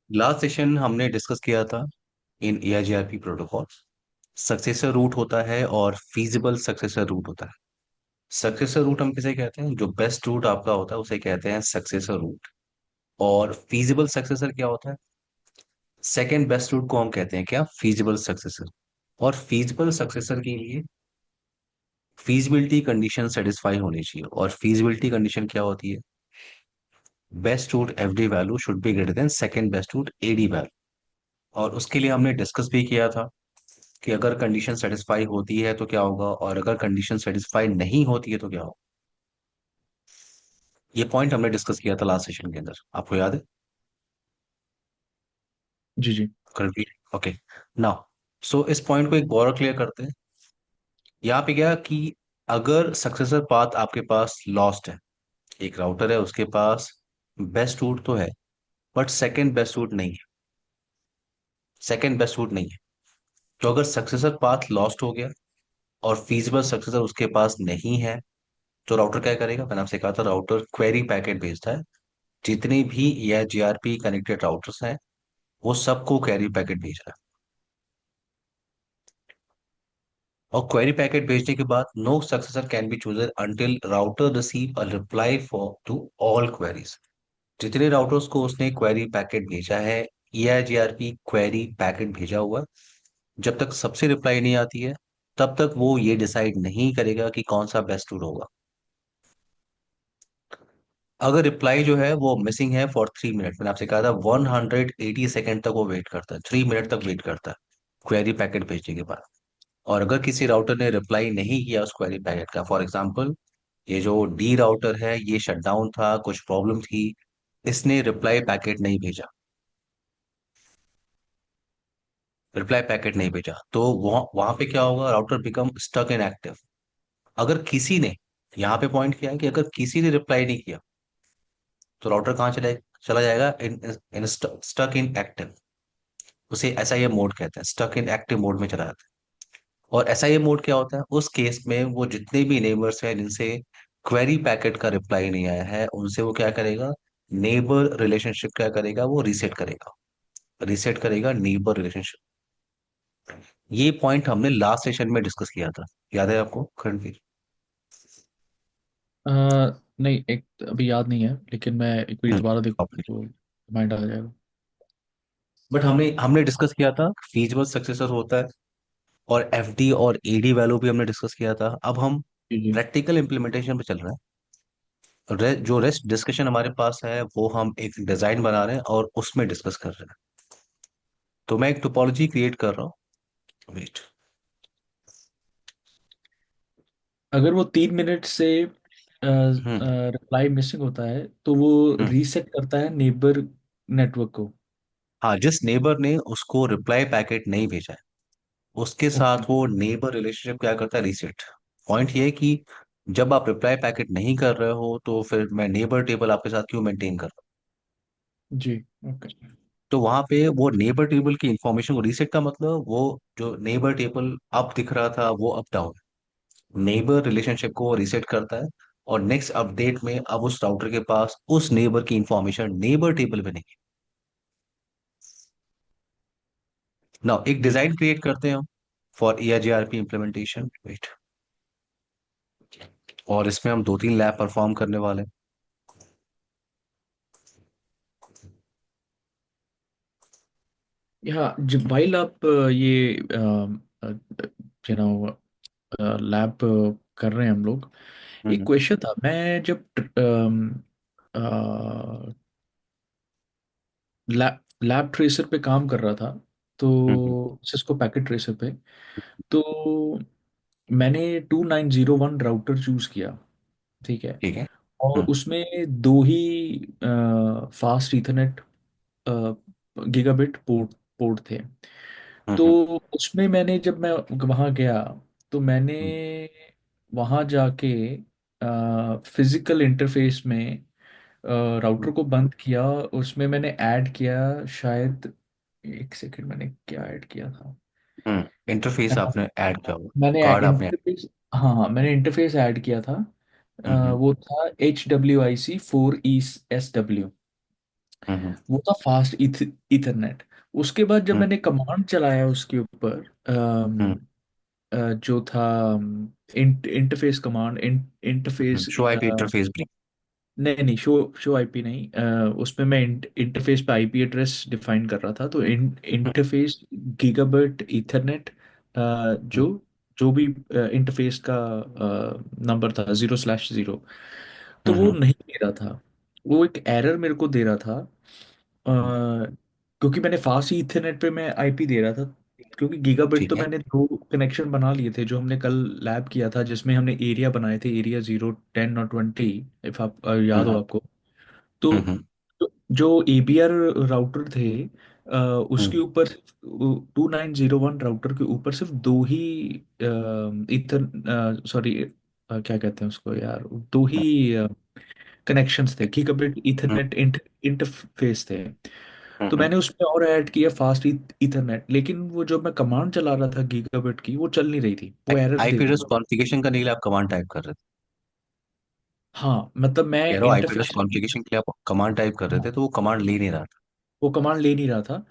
Last session हमने discuss किया था इन एआरजीआरपी प्रोटोकॉल। सक्सेसर रूट होता है और फीजिबल सक्सेसर रूट होता है। सक्सेसर रूट हम किसे कहते हैं? जो बेस्ट रूट आपका होता है उसे कहते हैं सक्सेसर रूट। और फीजिबल सक्सेसर क्या होता है? सेकेंड बेस्ट रूट को हम कहते हैं क्या? Feasible successor. और फीजिबल सक्सेसर के लिए फीजिबिलिटी कंडीशन सेटिस्फाई होनी चाहिए। और फीजिबिलिटी कंडीशन क्या होती है? Best route FD value should be greater than second best route AD value. और उसके लिए हमने डिस्कस भी किया था कि अगर कंडीशन सेटिस्फाई होती है तो क्या होगा, और अगर कंडीशन सेटिस्फाई नहीं होती है तो क्या होगा। ये पॉइंट हमने डिस्कस किया था लास्ट सेशन के अंदर, आपको याद है? जी जी। करंटली। ओके। नाउ सो इस पॉइंट को एक और क्लियर करते हैं। यहाँ पे क्या कि अगर सक्सेसर पाथ आपके पास लॉस्ट है, एक राउटर है उसके पास बेस्ट रूट तो है बट सेकंड बेस्ट रूट नहीं है। सेकंड बेस्ट रूट नहीं है। तो अगर सक्सेसर पाथ लॉस्ट हो गया और फीजिबल सक्सेसर उसके पास नहीं है, तो राउटर क्या करेगा? मैंने आपसे कहा था राउटर क्वेरी पैकेट भेजता है। जितने भी या जीआरपी कनेक्टेड राउटर्स हैं वो सबको क्वेरी पैकेट भेज रहा है। और क्वेरी पैकेट भेजने के बाद no successor can be chosen until router receive a reply for to all queries. जितने राउटर्स को उसने क्वेरी पैकेट भेजा है, या जीआरपी क्वेरी पैकेट भेजा हुआ है, जब तक सबसे रिप्लाई नहीं आती है तब तक वो ये डिसाइड नहीं करेगा कि कौन सा बेस्ट रूट होगा। अगर रिप्लाई जो है वो मिसिंग है फॉर 3 मिनट, मैंने आपसे कहा था 180 सेकेंड तक वो वेट करता है, 3 मिनट तक वेट करता है क्वेरी पैकेट भेजने के बाद। और अगर किसी राउटर ने रिप्लाई नहीं किया उस क्वेरी पैकेट का, फॉर एग्जांपल ये जो डी राउटर है ये शटडाउन था, कुछ प्रॉब्लम थी, इसने रिप्लाई पैकेट नहीं भेजा, रिप्लाई पैकेट नहीं भेजा, तो वहां वहां पे क्या होगा? Router become stuck in active. अगर किसी ने, यहाँ पे पॉइंट क्या है कि अगर किसी ने रिप्लाई नहीं किया तो राउटर कहाँ चला जाएगा? इन इन स्टक इन एक्टिव। उसे एसआईएम मोड कहते हैं, स्टक इन एक्टिव मोड में चला जाता है। और एसआईएम मोड क्या होता है? उस केस में वो जितने भी नेबर्स हैं जिनसे क्वेरी पैकेट का रिप्लाई नहीं आया है उनसे वो क्या करेगा? नेबर रिलेशनशिप क्या करेगा? वो रीसेट करेगा, रीसेट करेगा नेबर रिलेशनशिप। ये पॉइंट हमने लास्ट सेशन में डिस्कस किया था, याद है आपको करेंटली? अ, नहीं, एक अभी याद नहीं है, लेकिन मैं एक बार दोबारा देखूंगा तो रिमाइंड आ जाएगा। बट हमने हमने डिस्कस किया था फीजिबल सक्सेसर होता है, और एफडी और एडी वैल्यू भी हमने डिस्कस किया था। अब हम जी जी। प्रैक्टिकल इम्प्लीमेंटेशन पे चल रहे हैं। जो रेस्ट डिस्कशन हमारे पास है वो हम एक डिजाइन बना रहे हैं और उसमें डिस्कस कर रहे हैं। तो मैं एक टोपोलॉजी क्रिएट कर रहा हूँ, वेट। अगर वो 3 मिनट से हम्म। रिप्लाई मिसिंग होता है तो वो हम्म। रीसेट करता है नेबर नेटवर्क को। हाँ, जिस नेबर ने उसको रिप्लाई पैकेट नहीं भेजा है उसके ओके। साथ वो नेबर रिलेशनशिप क्या करता है? रीसेट। पॉइंट ये है कि जब आप रिप्लाई पैकेट नहीं कर रहे हो तो फिर मैं नेबर टेबल आपके साथ क्यों मेंटेन कर रहा हूँ? जी। ओके। तो वहां पे वो नेबर टेबल की इंफॉर्मेशन को रीसेट का मतलब वो जो नेबर टेबल अप दिख रहा था वो अप डाउन, नेबर रिलेशनशिप को वो रीसेट करता है। और नेक्स्ट अपडेट में अब उस राउटर के पास उस नेबर की इंफॉर्मेशन नेबर टेबल में नहीं है। ना एक जी। डिजाइन क्रिएट करते हैं हम फॉर ERGRP इम्प्लीमेंटेशन, वेट। और इसमें हम 2-3 लैब परफॉर्म करने वाले हैं। हाँ, जब वाइल आप ये नो लैब कर रहे हैं हम लोग, एक हम्म। क्वेश्चन था। मैं जब लैब लैब ट्रेसर पे काम कर रहा था, हम्म। तो सिस्को पैकेट ट्रेसर पे, तो मैंने 2901 राउटर चूज किया। ठीक है। ठीक है। और हम्म। उसमें दो ही fast ethernet gigabit port port थे। तो हम्म। उसमें मैंने, जब मैं वहाँ गया, तो मैंने हम्म। वहाँ जाके फिजिकल इंटरफेस में राउटर को बंद किया। उसमें मैंने ऐड किया, शायद, एक सेकंड, मैंने क्या ऐड किया था? इंटरफेस आपने ऐड किया होगा, मैंने कार्ड आपने। इंटरफेस, हाँ हाँ, मैंने इंटरफेस ऐड किया था। हम्म वो था HWIC 4 ESW। हम्म वो था फास्ट इथरनेट। उसके बाद जब हम्म मैंने कमांड चलाया उसके ऊपर, हम्म जो था interface command, interface, show IP interface brick. नहीं नहीं, शो शो आईपी नहीं, उसमें मैं इंटरफेस पे आईपी एड्रेस डिफाइन कर रहा था। तो इंटरफेस गीगाबिट ईथरनेट, जो जो भी इंटरफेस का नंबर था 0/0, तो वो हम्म नहीं दे रहा था। वो एक एरर मेरे को दे रहा था, क्योंकि मैंने फास्ट इथरनेट पे मैं आईपी दे रहा था। क्योंकि गीगाबिट ठीक तो है। मैंने 2 कनेक्शन बना लिए थे, जो हमने कल लैब किया था, जिसमें हमने एरिया बनाए थे, एरिया 0, 10 और 20, इफ आप याद हो हम्म आपको। तो हम्म जो एबीआर राउटर थे, उसके हम्म ऊपर 2901 राउटर के ऊपर सिर्फ दो ही इथर सॉरी, क्या कहते हैं उसको यार, दो ही कनेक्शंस थे, गीगाबिट हम्म ईथरनेट इंटरफेस थे। तो हम्म मैंने उसमें और ऐड किया फास्ट ईथरनेट, लेकिन वो जो मैं कमांड चला रहा था गीगाबिट की, वो चल नहीं रही थी, वो एरर दे आईपी रही एड्रेस थी। कॉन्फ़िगरेशन करने के लिए आप कमांड टाइप कर रहे थे। हाँ, मतलब मैं कह रहा हूँ आईपी एड्रेस इंटरफेस, कॉन्फ़िगरेशन के लिए आप कमांड टाइप कर रहे थे, तो वो कमांड ले नहीं रहा था। वो कमांड ले नहीं रहा था,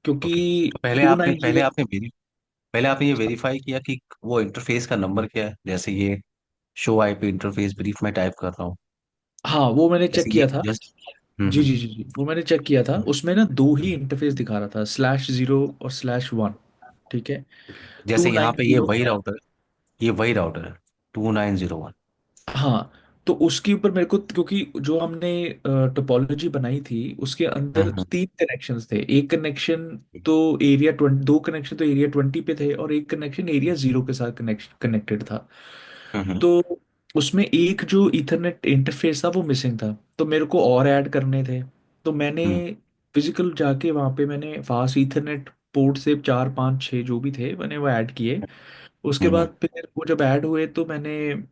क्योंकि ओके, तो टू नाइन जीरो पहले आपने ये वेरीफाई किया कि वो इंटरफेस का नंबर क्या है, जैसे ये शो आईपी इंटरफेस ब्रीफ में टाइप कर रहा हूँ। हाँ, वो मैंने चेक जैसे ये किया था। जस्ट जी जी जी जी, वो मैंने चेक किया था, उसमें ना दो ही इंटरफेस दिखा रहा था, /0 और /1। ठीक है। जैसे टू यहाँ नाइन पे ये जीरो वही राउटर है, ये वही राउटर है 2901। हाँ, तो उसके ऊपर मेरे को, क्योंकि जो हमने टोपोलॉजी बनाई थी, उसके अंदर हम्म 3 कनेक्शंस थे। एक कनेक्शन तो एरिया 20, 2 कनेक्शन तो एरिया 20 पे थे, और एक कनेक्शन एरिया 0 के साथ कनेक्टेड था। हम्म तो उसमें एक जो ईथरनेट इंटरफेस था वो मिसिंग था, तो मेरे को और ऐड करने थे। तो मैंने हम्म फिजिकल जाके वहाँ पे मैंने फास्ट ईथरनेट पोर्ट से 4, 5, 6 जो भी थे, मैंने वो ऐड किए। उसके हम्म बाद फिर वो जब ऐड हुए, तो मैंने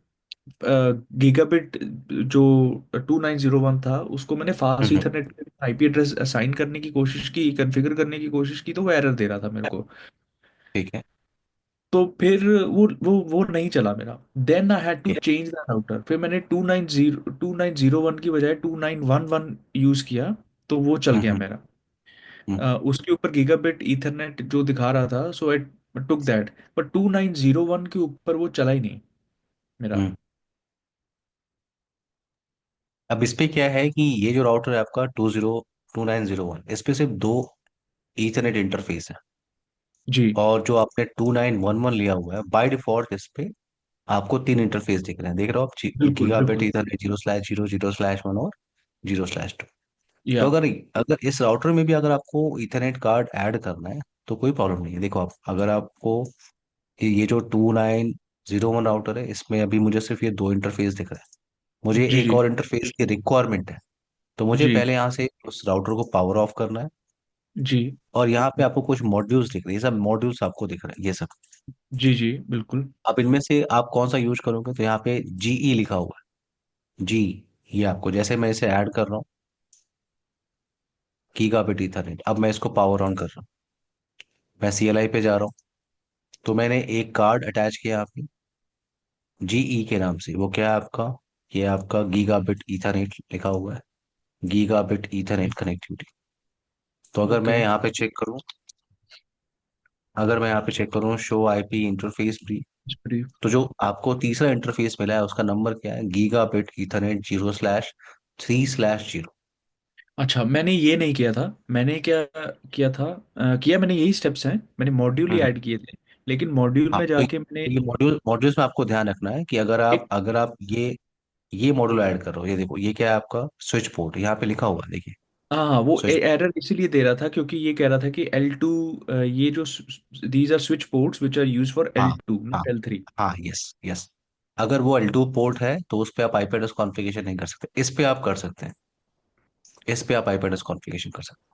गीगाबिट जो 2901 था, उसको मैंने फास्ट हम्म, ईथरनेट आईपी एड्रेस असाइन करने की कोशिश की, कॉन्फ़िगर करने की कोशिश की, तो वो एरर दे रहा था मेरे को। ठीक है। तो फिर वो नहीं चला मेरा। देन आई हैड टू ये, चेंज द राउटर। फिर मैंने 2901 की बजाय 2911 यूज किया, तो वो चल गया हम्म मेरा। हम्म उसके ऊपर गीगाबिट ईथरनेट जो दिखा रहा था, सो आई टुक दैट। पर 2901 के ऊपर वो चला ही नहीं मेरा। हम्म। अब इस पे क्या है कि ये जो राउटर है आपका 2901, इस पे सिर्फ दो ईथरनेट इंटरफेस है। जी, और जो आपने 2911 लिया हुआ है, बाय डिफॉल्ट इस पे आपको तीन इंटरफेस दिख रहे हैं, देख रहे हो आप, बिल्कुल गीगाबिट बिल्कुल। ईथरनेट 0/0, 0/1 और 0/2। तो या अगर अगर इस राउटर में भी अगर आपको ईथरनेट कार्ड ऐड करना है, तो कोई प्रॉब्लम नहीं है। देखो आप, अगर आपको ये जो 2901 राउटर है, इसमें अभी मुझे सिर्फ ये दो इंटरफेस दिख रहा है। मुझे जी एक जी और इंटरफेस की रिक्वायरमेंट है। तो मुझे जी पहले यहाँ से उस राउटर को पावर ऑफ करना है। जी और यहाँ पे आपको कुछ मॉड्यूल्स दिख रहे हैं, ये सब मॉड्यूल्स आपको दिख रहे हैं, ये सब। जी जी बिल्कुल। अब इनमें से आप कौन सा यूज करोगे, तो यहाँ पे जीई लिखा हुआ है, जी। ये आपको, जैसे मैं इसे ऐड कर रहा हूँ, गीगाबिट ईथरनेट, अब मैं इसको पावर ऑन कर रहा हूँ, मैं सीएलआई पे जा रहा हूँ। तो मैंने एक कार्ड अटैच किया यहाँ पे जीई के नाम से। वो क्या है आपका, ये आपका गीगाबिट ईथरनेट लिखा हुआ है, गीगाबिट ईथरनेट कनेक्टिविटी। तो अगर मैं ओके। यहाँ पे चेक करूँ, शो आईपी इंटरफेस भी, तो जो आपको तीसरा इंटरफेस मिला है उसका नंबर क्या है, गीगाबिट ईथरनेट 0/3/0। अच्छा, मैंने ये नहीं किया था। मैंने क्या किया था, किया मैंने यही स्टेप्स हैं, मैंने मॉड्यूल ही हम्म ऐड किए थे। लेकिन मॉड्यूल हाँ, में तो जाके मैंने ये मॉड्यूल्स में आपको ध्यान रखना है कि एक, अगर आप ये मॉड्यूल ऐड कर रहे हो, ये देखो, ये क्या है आपका स्विच पोर्ट, यहाँ पे लिखा हुआ है, देखिए, हाँ, वो स्विच। एरर इसीलिए दे रहा था क्योंकि ये कह रहा था कि L2, ये जो these are switch ports which are use for हाँ L2 हाँ नॉट L3। हाँ, यस यस। अगर वो L2 पोर्ट है, तो उस पे आप आईपी एड्रेस कॉन्फ़िगरेशन नहीं कर सकते, इस पे आप कर सकते हैं। इस पे आप आईपी एड्रेस कॉन्फ़िगरेशन कर सकते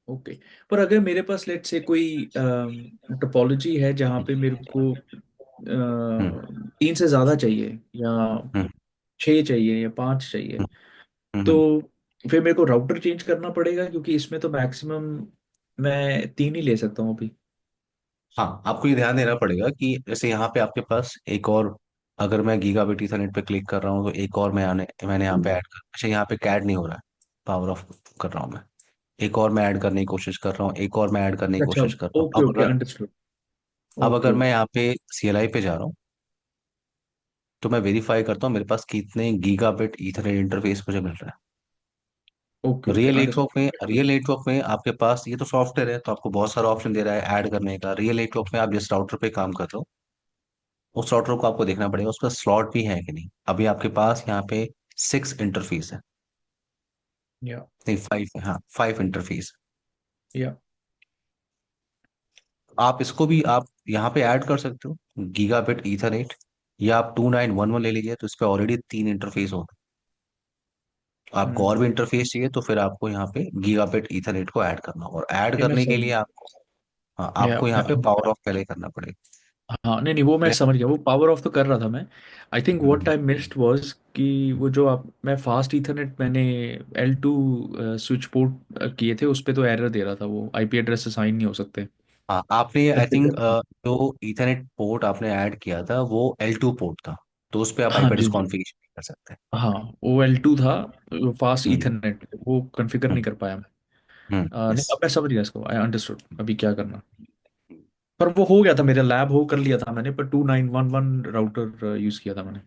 ओके। पर अगर मेरे पास लेट से कोई टोपोलॉजी है जहाँ पे मेरे को 3 से ज़्यादा चाहिए, या हैं। 6 चाहिए, या 5 चाहिए, हम्म तो हम्म। फिर मेरे को राउटर चेंज करना पड़ेगा, क्योंकि इसमें तो मैक्सिमम मैं 3 ही ले सकता हूँ अभी। हाँ, आपको ये ध्यान देना पड़ेगा कि जैसे यहाँ पे आपके पास एक और अगर मैं गीगाबिट ईथरनेट पे क्लिक कर रहा हूँ तो एक और मैंने यहाँ पे ऐड कर, अच्छा यहाँ पे कैड नहीं हो रहा है, पावर ऑफ कर रहा हूँ मैं। एक और मैं ऐड करने की कोशिश कर रहा हूँ, एक और मैं ऐड करने की अच्छा, कोशिश कर रहा हूँ। Okay okay, understood. अब ओके अगर मैं ओके। यहाँ पे सीएलआई पे जा रहा हूँ, तो मैं वेरीफाई करता हूँ मेरे पास कितने गीगाबिट ईथरनेट इंटरफेस मुझे मिल रहा है। ओके ओके, रियल नेटवर्क में आपके पास ये तो सॉफ्टवेयर है, तो आपको बहुत सारा ऑप्शन दे रहा है ऐड करने का। रियल नेटवर्क में आप जिस राउटर पे काम कर रहे हो, उस राउटर को आपको देखना पड़ेगा उसका स्लॉट भी है कि नहीं। अभी आपके पास यहाँ पे 6 इंटरफेस है, या नहीं 5 है, हाँ 5 इंटरफेस। या आप इसको भी आप यहाँ पे ऐड कर सकते हो, गीगाबिट ईथरनेट, या आप 2911 ले लीजिए, तो इस पे ऑलरेडी 3 इंटरफेस होगा। आपको और हम्म। भी इंटरफेस चाहिए तो फिर आपको यहाँ पे गीगाबिट ईथरनेट को ऐड करना होगा, और ऐड नहीं, मैं करने के समझ लिए आपको, हाँ या आपको यहाँ पे पावर ऑफ पहले करना पड़ेगा। हाँ, नहीं नहीं, वो मैं मैं समझ गया, वो पावर ऑफ तो कर रहा था मैं। I think what hmm, I missed was कि वो जो आप मैं फास्ट ईथरनेट मैंने L2 स्विच पोर्ट किए थे, उस पे तो एरर दे रहा था, वो आईपी एड्रेस असाइन नहीं हो सकते। हाँ आपने आई थिंक कंफिगर। जो ईथरनेट पोर्ट आपने ऐड किया था वो L2 पोर्ट था, तो उस पे आप हाँ आईपी एड्रेस जी जी। कॉन्फ़िगरेशन कर सकते हैं। हाँ, वो L2 था, वो फास्ट हम्म ईथरनेट वो कॉन्फ़िगर नहीं हम्म कर पाया मैं। नहीं, यस। अब मैं समझ गया इसको, आई अंडरस्टूड अभी क्या करना। पर वो हो गया था, मेरा लैब हो कर लिया था मैंने, पर 2911 राउटर यूज़ किया था मैंने।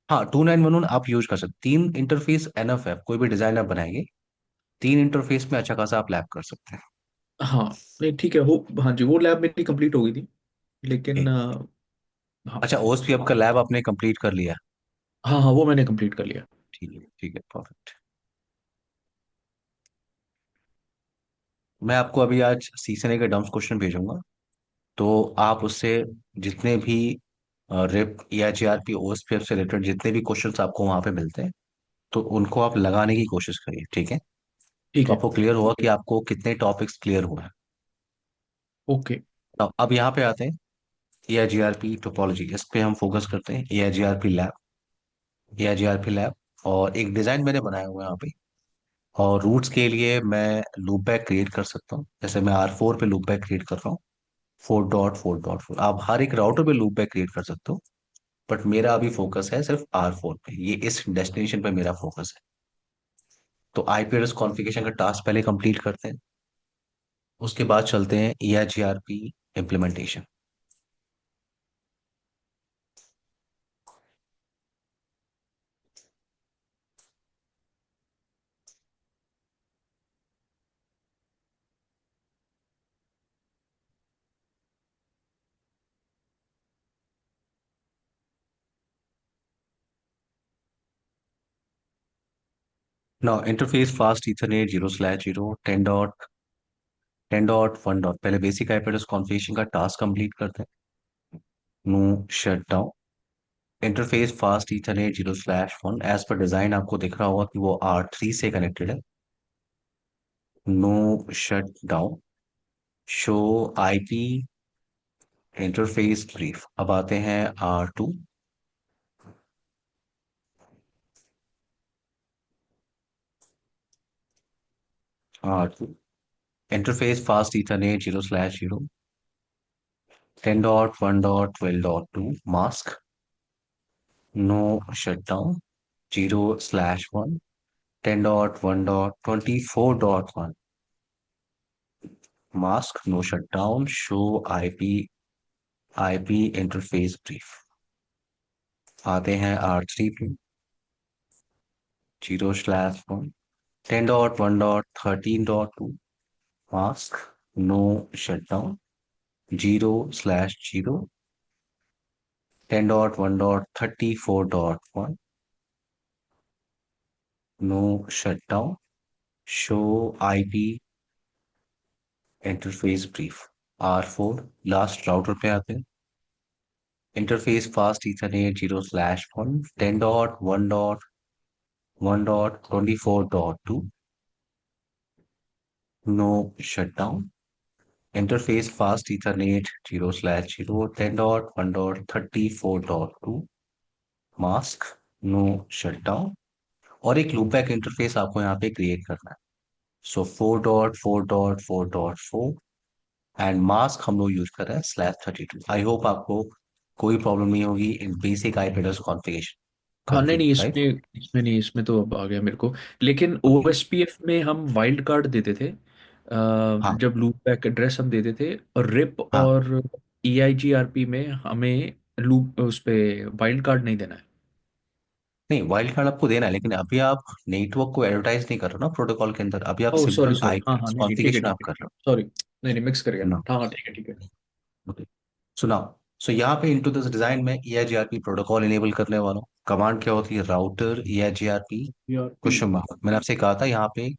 हाँ 2911 आप यूज कर सकते, 3 इंटरफेस एनफ है, कोई भी डिजाइन आप बनाएंगे 3 इंटरफेस में अच्छा खासा आप लैब कर सकते हैं। हाँ, नहीं ठीक है, हो हाँ जी, वो लैब मेरी कंप्लीट हो गई थी, लेकिन ठीक। हाँ। अच्छा ओएसपी आपका लैब आपने कंप्लीट कर लिया। हाँ हाँ, वो मैंने कंप्लीट कर लिया। ठीक है परफेक्ट। मैं आपको अभी आज सीखने के डम्स क्वेश्चन भेजूंगा, तो आप उससे जितने भी रिप या जीआरपी ओएसपीएफ से रिलेटेड जितने भी क्वेश्चंस आपको वहां पे मिलते हैं, तो उनको आप लगाने की कोशिश करिए, ठीक है। ठीक तो है। आपको क्लियर होगा कि आपको कितने टॉपिक्स क्लियर हुए हैं। ओके। अब यहाँ पे आते हैं, एआईजीआरपी टोपोलॉजी, इस पे हम फोकस करते हैं। एआईजीआरपी लैब और एक डिजाइन मैंने बनाया हुआ है यहाँ पे। और रूट्स के लिए मैं लूप बैक क्रिएट कर सकता हूँ, जैसे मैं R4 पे लूप बैक क्रिएट कर रहा हूँ, 4.4.4। आप हर एक राउटर पे लूप बैक क्रिएट कर सकते हो, बट मेरा अभी फोकस है सिर्फ R4 पे, ये इस डेस्टिनेशन पे मेरा फोकस है। तो आईपी एड्रेस कॉन्फ़िगरेशन का टास्क पहले कंप्लीट करते हैं, उसके बाद चलते हैं EIGRP implementation. Now interface fast ethernet 0/0 10.1 dot, पहले बेसिक आईपी एड्रेस कॉन्फ़िगरेशन का टास्क कंप्लीट करते हैं। No shut down. Interface fast Ethernet 0/1, as per design आपको दिख रहा होगा कि वो R3 से कनेक्टेड है। No shut down. Show IP interface brief. अब आते हैं R2। R2 interface fast Ethernet 0/0 10.1.12.2 mask. No shut down. 0/1 10.1.24.1 mask, no shutdown, show IP interface brief. आते हैं R3 पे। 0/1 10.1.13.2 mask, no shutdown, 0/0 10.1.34.1 no shutdown, show IP interface brief. R4 last router पे आते हैं। Interface fast Ethernet 0/1 10.1.1.24.2 no shutdown. Interface fast Ethernet 0/0 10.1.34.2 mask, no shutdown. और एक loopback interface आपको यहाँ पे क्रिएट करना है। सो 4.4.4.4 एंड मास्क हम लोग यूज कर रहे हैं /32। आई होप आपको कोई प्रॉब्लम नहीं होगी इन बेसिक आईपी एड्रेस कॉन्फ़िगरेशन हाँ नहीं नहीं, कॉन्फ़िग, राइट? इसमें इसमें नहीं, इसमें तो अब आ गया मेरे को। लेकिन ओके। ओएसपीएफ में हम वाइल्ड कार्ड देते थे, हाँ जब लूप बैक एड्रेस हम देते थे, और रिप हाँ। और ईआईजीआरपी में हमें लूप उस पे वाइल्ड कार्ड नहीं देना है। नहीं, वाइल्ड कार्ड आपको देना है, लेकिन अभी आप नेटवर्क को एडवर्टाइज नहीं कर रहे हो ना प्रोटोकॉल के अंदर, अभी आप ओह सॉरी सिंपल सॉरी, हाँ आईपी हाँ, नहीं नहीं, ठीक है कॉन्फ़िगरेशन ठीक आप है कर ठीक रहे है, सॉरी, नहीं नहीं, मिक्स कर गया मैं। हो। हाँ हाँ, ठीक है ठीक है। ओके, सुनाओ। सो यहाँ पे इनटू दिस डिजाइन में EIGRP प्रोटोकॉल इनेबल करने वाला हूँ। कमांड क्या होती है? Router EIGRP ERP. Question mark. मैंने आपसे कहा था यहाँ पे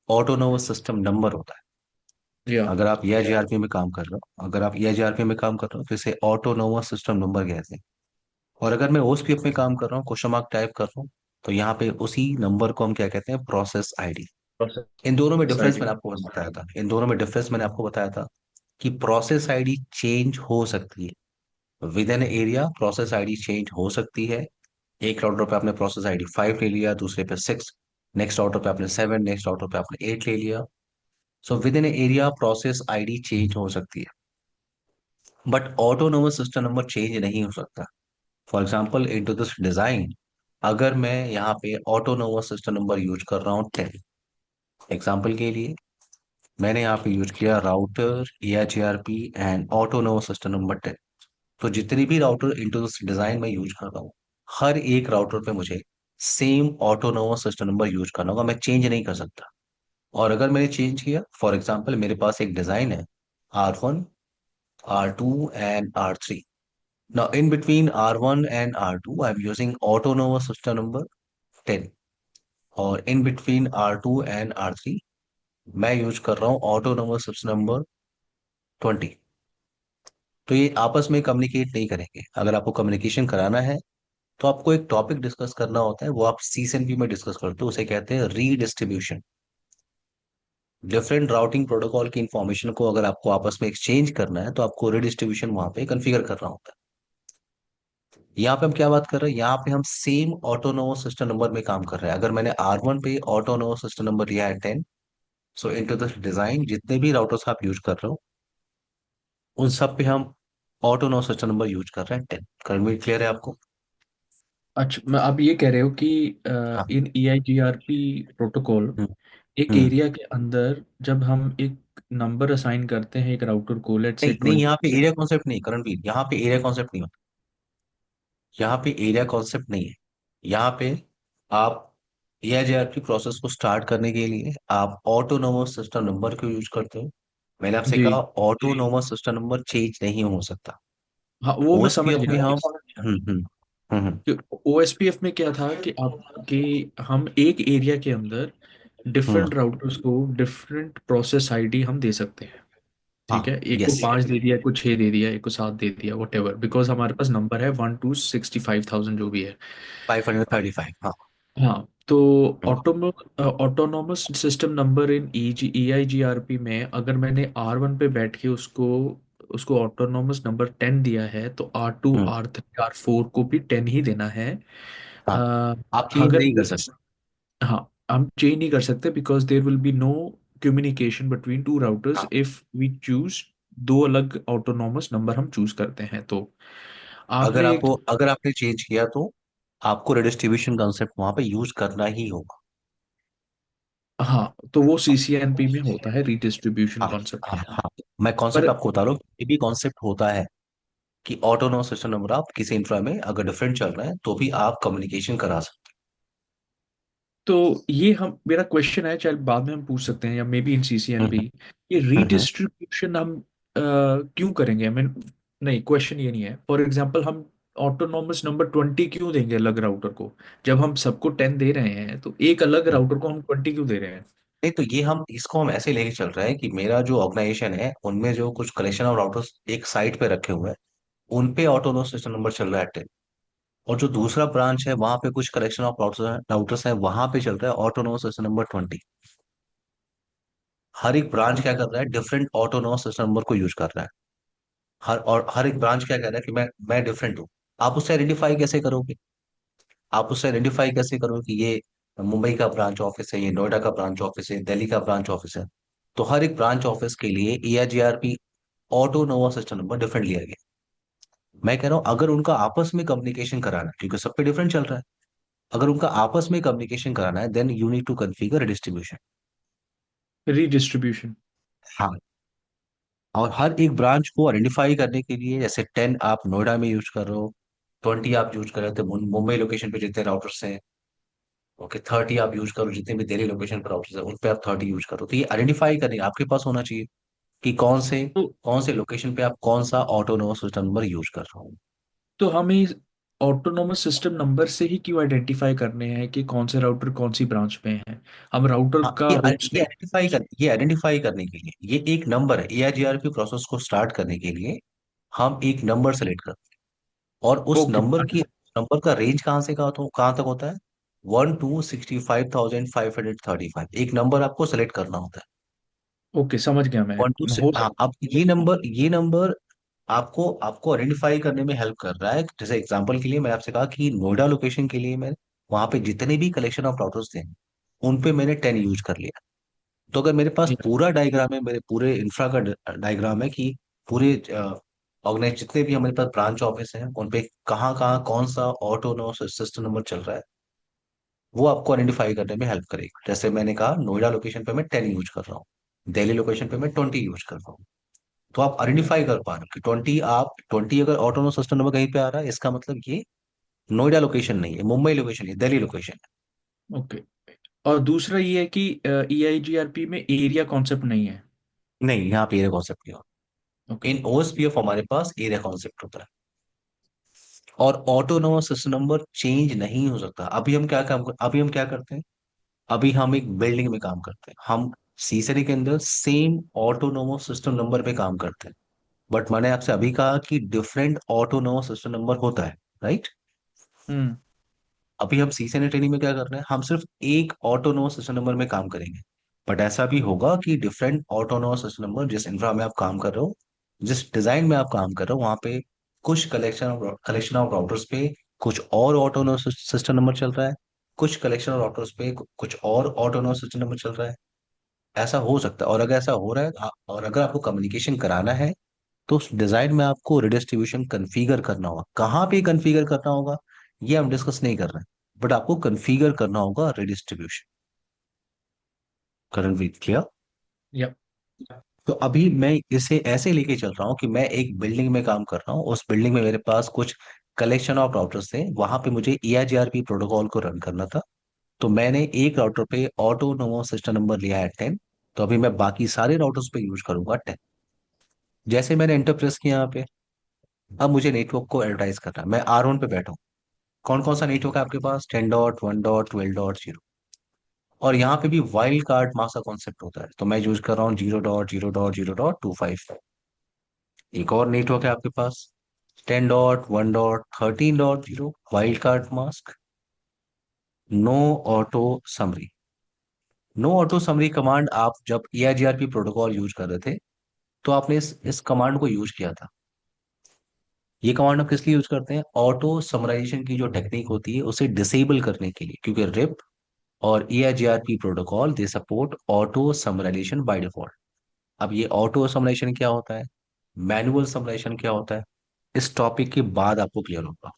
ऑटोनोमस सिस्टम नंबर होता है। या। अगर आप EIGRP में काम कर रहे हो, अगर आप EIGRP में काम कर रहे हो तो इसे ऑटोनोमस सिस्टम नंबर कहते हैं। और अगर मैं OSPF में काम कर रहा हूँ, क्वेश्चन मार्क टाइप कर रहा हूँ, तो यहाँ पे उसी नंबर को हम क्या कहते हैं? Process ID. इन दोनों में प्रोसेस डिफरेंस आईडी। मैंने आपको बताया था, इन दोनों में डिफरेंस मैंने आपको बताया था कि प्रोसेस आईडी चेंज हो सकती है with an area. Process ID change हो सकती है। एक राउटर पे आपने प्रोसेस आईडी 5 ले लिया, दूसरे पे 6, नेक्स्ट राउटर पे आपने 7, नेक्स्ट राउटर पे आपने 8 ले लिया। So with in area process ID change हो सकती है, but autonomous system number change नहीं हो सकता। For example into this design, अगर मैं यहाँ पे ऑटोनोमस सिस्टम नंबर यूज कर रहा हूँ 10, एग्जाम्पल के लिए मैंने यहाँ पे यूज किया router EIGRP and autonomous system number 10। तो जितनी भी राउटर इनटू दिस डिजाइन में यूज कर रहा हूँ, हर एक राउटर पे मुझे same autonomous system number use करना होगा, मैं चेंज नहीं कर सकता। और अगर मैंने चेंज किया, फॉर एग्जाम्पल मेरे पास एक डिजाइन है R1, R2 and R3। Now in between R1 and R2 I'm using autonomous system number 10, और in between R2 and R3 मैं यूज कर रहा हूँ autonomous system number 20। तो ये आपस में कम्युनिकेट नहीं करेंगे। अगर आपको कम्युनिकेशन कराना है तो आपको एक टॉपिक डिस्कस करना होता है, वो आप CCNP में डिस्कस करते हो, उसे कहते हैं रीडिस्ट्रीब्यूशन। डिफरेंट राउटिंग प्रोटोकॉल की इंफॉर्मेशन को अगर आपको आपस में एक्सचेंज करना है तो आपको रीडिस्ट्रीब्यूशन वहां पे कॉन्फ़िगर करना होता है। यहाँ पे हम क्या बात कर रहे हैं? यहाँ पे हम सेम ऑटोनोमस सिस्टम नंबर में काम कर रहे हैं। अगर मैंने R1 पे ऑटोनोमस सिस्टम नंबर लिया है 10, सो इनटू द डिजाइन जितने भी राउटर्स आप यूज कर रहे हो उन सब पे हम ऑटोनोमस सिस्टम नंबर यूज कर रहे हैं 10। करंट क्लियर है आपको? अच्छा, मैं आप ये कह रहे हो कि हाँ। इन ईआईजीआरपी प्रोटोकॉल, हम्म। एक हम्म। एरिया के अंदर जब हम एक नंबर असाइन करते हैं एक राउटर को, लेट से नहीं नहीं, 20। यहाँ पे एरिया कॉन्सेप्ट नहीं करणवीर, यहाँ पे एरिया कॉन्सेप्ट नहीं होता। यहाँ पे एरिया कॉन्सेप्ट नहीं है। यहाँ पे आप EIGRP प्रोसेस को स्टार्ट करने के लिए आप ऑटोनोमस सिस्टम नंबर को यूज करते हो। मैंने आपसे जी। कहा ऑटोनोमस सिस्टम नंबर चेंज नहीं हो सकता। हाँ, वो मैं समझ OSPF में गया हम कि ओएसपीएफ में क्या था कि आपके, हम एक एरिया के अंदर हम्म। डिफरेंट राउटर्स को डिफरेंट प्रोसेस आईडी हम दे सकते हैं। हाँ। ठीक है, एक को यस। 5 दे दिया, एक को 6 दे दिया, एक को 7 दे दिया, वट एवर, बिकॉज हमारे पास नंबर है 1 to 65,000 जो भी है। 535, हाँ। हाँ, तो हम्म। Autonomous system number in EIGRP में अगर मैंने R1 पे बैठ के उसको उसको ऑटोनोमस नंबर 10 दिया है, तो R2 हम्म। R3 R4 को भी 10 ही देना है। हाँ, अ, आप चेंज अगर नहीं कर सकते। हाँ, हम चेंज नहीं कर सकते because there will be no communication between two routers हाँ, इफ वी चूज दो अलग ऑटोनोमस नंबर हम चूज करते हैं तो। आपने एक, अगर आपने चेंज किया तो आपको रिडिस्ट्रीब्यूशन कॉन्सेप्ट वहां पे यूज करना ही होगा। हाँ, तो वो सीसीएनपी में होता है रीडिस्ट्रीब्यूशन हाँ कॉन्सेप्ट। हाँ हाँ। मैं कॉन्सेप्ट पर आपको बता रहा हूँ, ये भी कॉन्सेप्ट होता है कि ऑटोनोमस सिस्टम नंबर आप किसी इंफ्रा में अगर डिफरेंट चल रहा है तो भी आप कम्युनिकेशन करा सकते तो ये हम, मेरा क्वेश्चन है, चाहे बाद में हम पूछ सकते हैं या मे बी इन हैं। सीसीएनपी, ये हम्म। रीडिस्ट्रीब्यूशन हम क्यों करेंगे? I mean, नहीं, क्वेश्चन ये नहीं है। फॉर एग्जांपल हम ऑटोनॉमस नंबर 20 क्यों देंगे अलग राउटर को? जब हम सबको 10 दे रहे हैं तो एक अलग राउटर को हम 20 क्यों दे रहे हैं? नहीं तो ये हम इसको हम ऐसे लेके चल रहे हैं कि मेरा जो ऑर्गेनाइजेशन है उनमें जो कुछ कलेक्शन ऑफ राउटर्स एक साइट पे रखे हुए हैं, उन पे ऑटोनोमस सिस्टम नंबर चल रहा है 10। और जो दूसरा ब्रांच है वहां पे कुछ कलेक्शन ऑफ राउटर्स है, वहां पे चल रहा है ऑटोनोमस सिस्टम नंबर 20। हर एक ब्रांच क्या कर रहा है? डिफरेंट ऑटोनोमस सिस्टम नंबर को यूज कर रहा है। हर एक ब्रांच क्या कह रहा है कि मैं डिफरेंट हूँ। आप उससे आइडेंटिफाई कैसे करोगे? आप उससे आइडेंटिफाई कैसे करोगे कि ये मुंबई का ब्रांच ऑफिस है, ये नोएडा का ब्रांच ऑफिस है, दिल्ली का ब्रांच ऑफिस है? तो हर एक ब्रांच ऑफिस के लिए EIGRP autonomous system number different लिया गया। मैं कह रहा हूं अगर उनका आपस में कम्युनिकेशन कराना है, क्योंकि सब पे डिफरेंट चल रहा है, अगर उनका आपस में कम्युनिकेशन कराना है then you need to configure distribution. Redistribution. हाँ, और हर एक ब्रांच को आइडेंटिफाई करने के लिए, जैसे 10 आप नोएडा में यूज कर रहे हो, 20 आप यूज कर रहे थे मुंबई लोकेशन पे जितने राउटर्स हैं, ओके 30 आप यूज करो जितने भी दिल्ली लोकेशन पर राउटर्स है उन पे आप 30 यूज करो, तो ये आइडेंटिफाई करने आपके पास होना चाहिए कि तो कौन से लोकेशन पे आप कौन सा ऑटोनोमस सिस्टम नंबर यूज कर रहे हो। तो हमें ऑटोनोमस सिस्टम नंबर से ही क्यों आइडेंटिफाई करने हैं कि कौन से राउटर कौन सी ब्रांच में है? हम राउटर हाँ, का रूट्स नहीं। ये आइडेंटिफाई करने के लिए ये एक नंबर है, एआईजीआरपी प्रोसेस को स्टार्ट करने के लिए हम एक नंबर सेलेक्ट करते हैं, और उस ओके। नंबर का रेंज कहाँ तक होता है, 1 to 65,535, एक नंबर आपको सेलेक्ट करना होता है। ओके, समझ गया मैं। वन टू से हो हाँ, सकता। अब ये नंबर आपको आपको आइडेंटिफाई करने में हेल्प कर रहा है। जैसे एग्जांपल के लिए मैं आपसे कहा कि नोएडा लोकेशन के लिए मैं वहां पे जितने भी कलेक्शन ऑफ राउटर्स थे उन पे मैंने 10 यूज कर लिया। तो अगर मेरे पास जी। पूरा डायग्राम है, मेरे पूरे इंफ्रा का डायग्राम है कि पूरे ऑर्गेनाइज जितने भी हमारे पास ब्रांच ऑफिस हैं उन पे कहाँ कहाँ कौन सा ऑटोनोमस सिस्टम नंबर चल रहा है, वो आपको आइडेंटिफाई करने में हेल्प करेगा। जैसे मैंने कहा नोएडा लोकेशन पे मैं 10 यूज कर रहा हूँ, दिल्ली लोकेशन पे मैं 20 यूज कर रहा हूँ। तो आप आइडेंटिफाई कर पा रहे हो कि 20 अगर ऑटोनोमस सिस्टम नंबर कहीं पे आ रहा है, इसका मतलब ये नोएडा लोकेशन नहीं है, मुंबई लोकेशन है, दिल्ली लोकेशन है। ओके। और दूसरा ये है कि EIGRP में एरिया कॉन्सेप्ट नहीं है। नहीं, यहाँ पे एरिया कॉन्सेप्ट नहीं होता। ओके। इन ओएसपीएफ हमारे पास एरिया कॉन्सेप्ट होता है, और ऑटोनोमस सिस्टम नंबर चेंज नहीं हो सकता। अभी हम क्या करते हैं, अभी हम एक बिल्डिंग में काम करते हैं, हम सीसरी के अंदर सेम ऑटोनोमस सिस्टम नंबर पे काम करते हैं, बट मैंने आपसे अभी कहा कि डिफरेंट ऑटोनोमस सिस्टम नंबर होता है, राइट। हम्म। अभी हम सीसेने ट्रेनिंग में क्या कर रहे हैं, हम सिर्फ एक ऑटोनोमस सिस्टम नंबर में काम करेंगे, बट ऐसा भी होगा कि डिफरेंट ऑटोनोमस सिस्टम नंबर जिस इंफ्रा में आप काम कर रहे हो, जिस डिजाइन में आप काम कर रहे हो, वहां पे कुछ कलेक्शन ऑफ राउटर्स पे कुछ और ऑटोनोमस सिस्टम नंबर चल रहा है, कुछ कलेक्शन ऑफ राउटर्स पे कुछ और ऑटोनोमस सिस्टम नंबर चल रहा है। ऐसा हो सकता है, और अगर ऐसा हो रहा है और अगर आपको कम्युनिकेशन कराना है तो उस डिजाइन में आपको रिडिस्ट्रीब्यूशन कन्फिगर करना होगा। कहाँ पे कन्फिगर करना होगा ये हम डिस्कस नहीं कर रहे हैं, बट आपको कन्फिगर करना होगा रिडिस्ट्रीब्यूशन। करणवीर क्लियर। या। तो अभी मैं इसे ऐसे लेके चल रहा हूँ कि मैं एक बिल्डिंग में काम कर रहा हूँ, उस बिल्डिंग में मेरे पास कुछ कलेक्शन ऑफ राउटर्स थे, वहां पे मुझे EIGRP प्रोटोकॉल को रन करना था। तो मैंने एक राउटर पे ऑटोनोमस सिस्टम नंबर लिया है 10, तो अभी मैं बाकी सारे राउटर्स पे यूज करूंगा 10। जैसे मैंने एंटर प्रेस किया यहाँ पे, अब मुझे नेटवर्क को एडवर्टाइज करना है, मैं R1 पे बैठा हूँ। कौन कौन सा नेटवर्क है आपके पास, 10.1.12.0, और यहाँ पे भी वाइल्ड कार्ड मास का कॉन्सेप्ट होता है, तो मैं यूज कर रहा हूँ 0.0.0.25। एक और नेटवर्क है आपके पास 10.1.13.0 wild card mask. No auto summary, no auto summary command आप जब EIGRP प्रोटोकॉल यूज कर रहे थे तो आपने इस कमांड को यूज किया था। ये कमांड आप किस लिए यूज करते हैं, ऑटो समराइजेशन की जो टेक्निक होती है उसे डिसेबल करने के लिए, क्योंकि रिप और EIGRP protocol they support auto summarization by default. अब ये ऑटो समराइजेशन क्या होता है, मैनुअल समराइजेशन क्या होता है, इस टॉपिक के बाद आपको क्लियर होगा।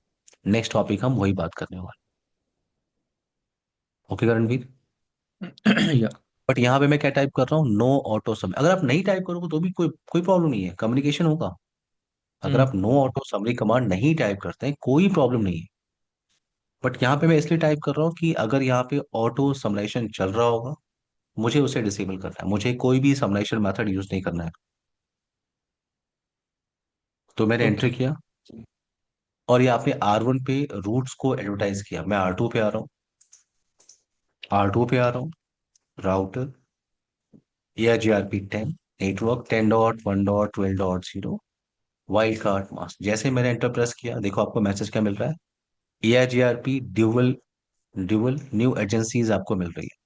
नेक्स्ट टॉपिक हम वही बात करने वाले। ओके करणवीर। या। बट यहाँ पे मैं क्या टाइप कर रहा हूँ, नो ऑटो सम, अगर आप नहीं टाइप करोगे तो भी कोई कोई प्रॉब्लम नहीं है, कम्युनिकेशन होगा। अगर हम्म। आप नो ऑटो समरी कमांड नहीं टाइप करते हैं कोई प्रॉब्लम नहीं है, बट यहाँ पे मैं इसलिए टाइप कर रहा हूँ कि अगर यहाँ पे ऑटो समराइजेशन चल रहा होगा, मुझे उसे डिसेबल करना है, मुझे कोई भी समराइजेशन मेथड यूज नहीं करना है। तो मैंने ओके। एंटर किया, और ये आपने R1 पे रूट्स को एडवर्टाइज किया। मैं R2 पे आ रहा हूँ, R2 पे आ रहा हूँ, router EIGRP 10, network 10.1.12.0 wild card mask. जैसे मैंने एंटर प्रेस किया, देखो आपको मैसेज क्या मिल रहा है, EIGRP dual dual new agencies आपको मिल रही है।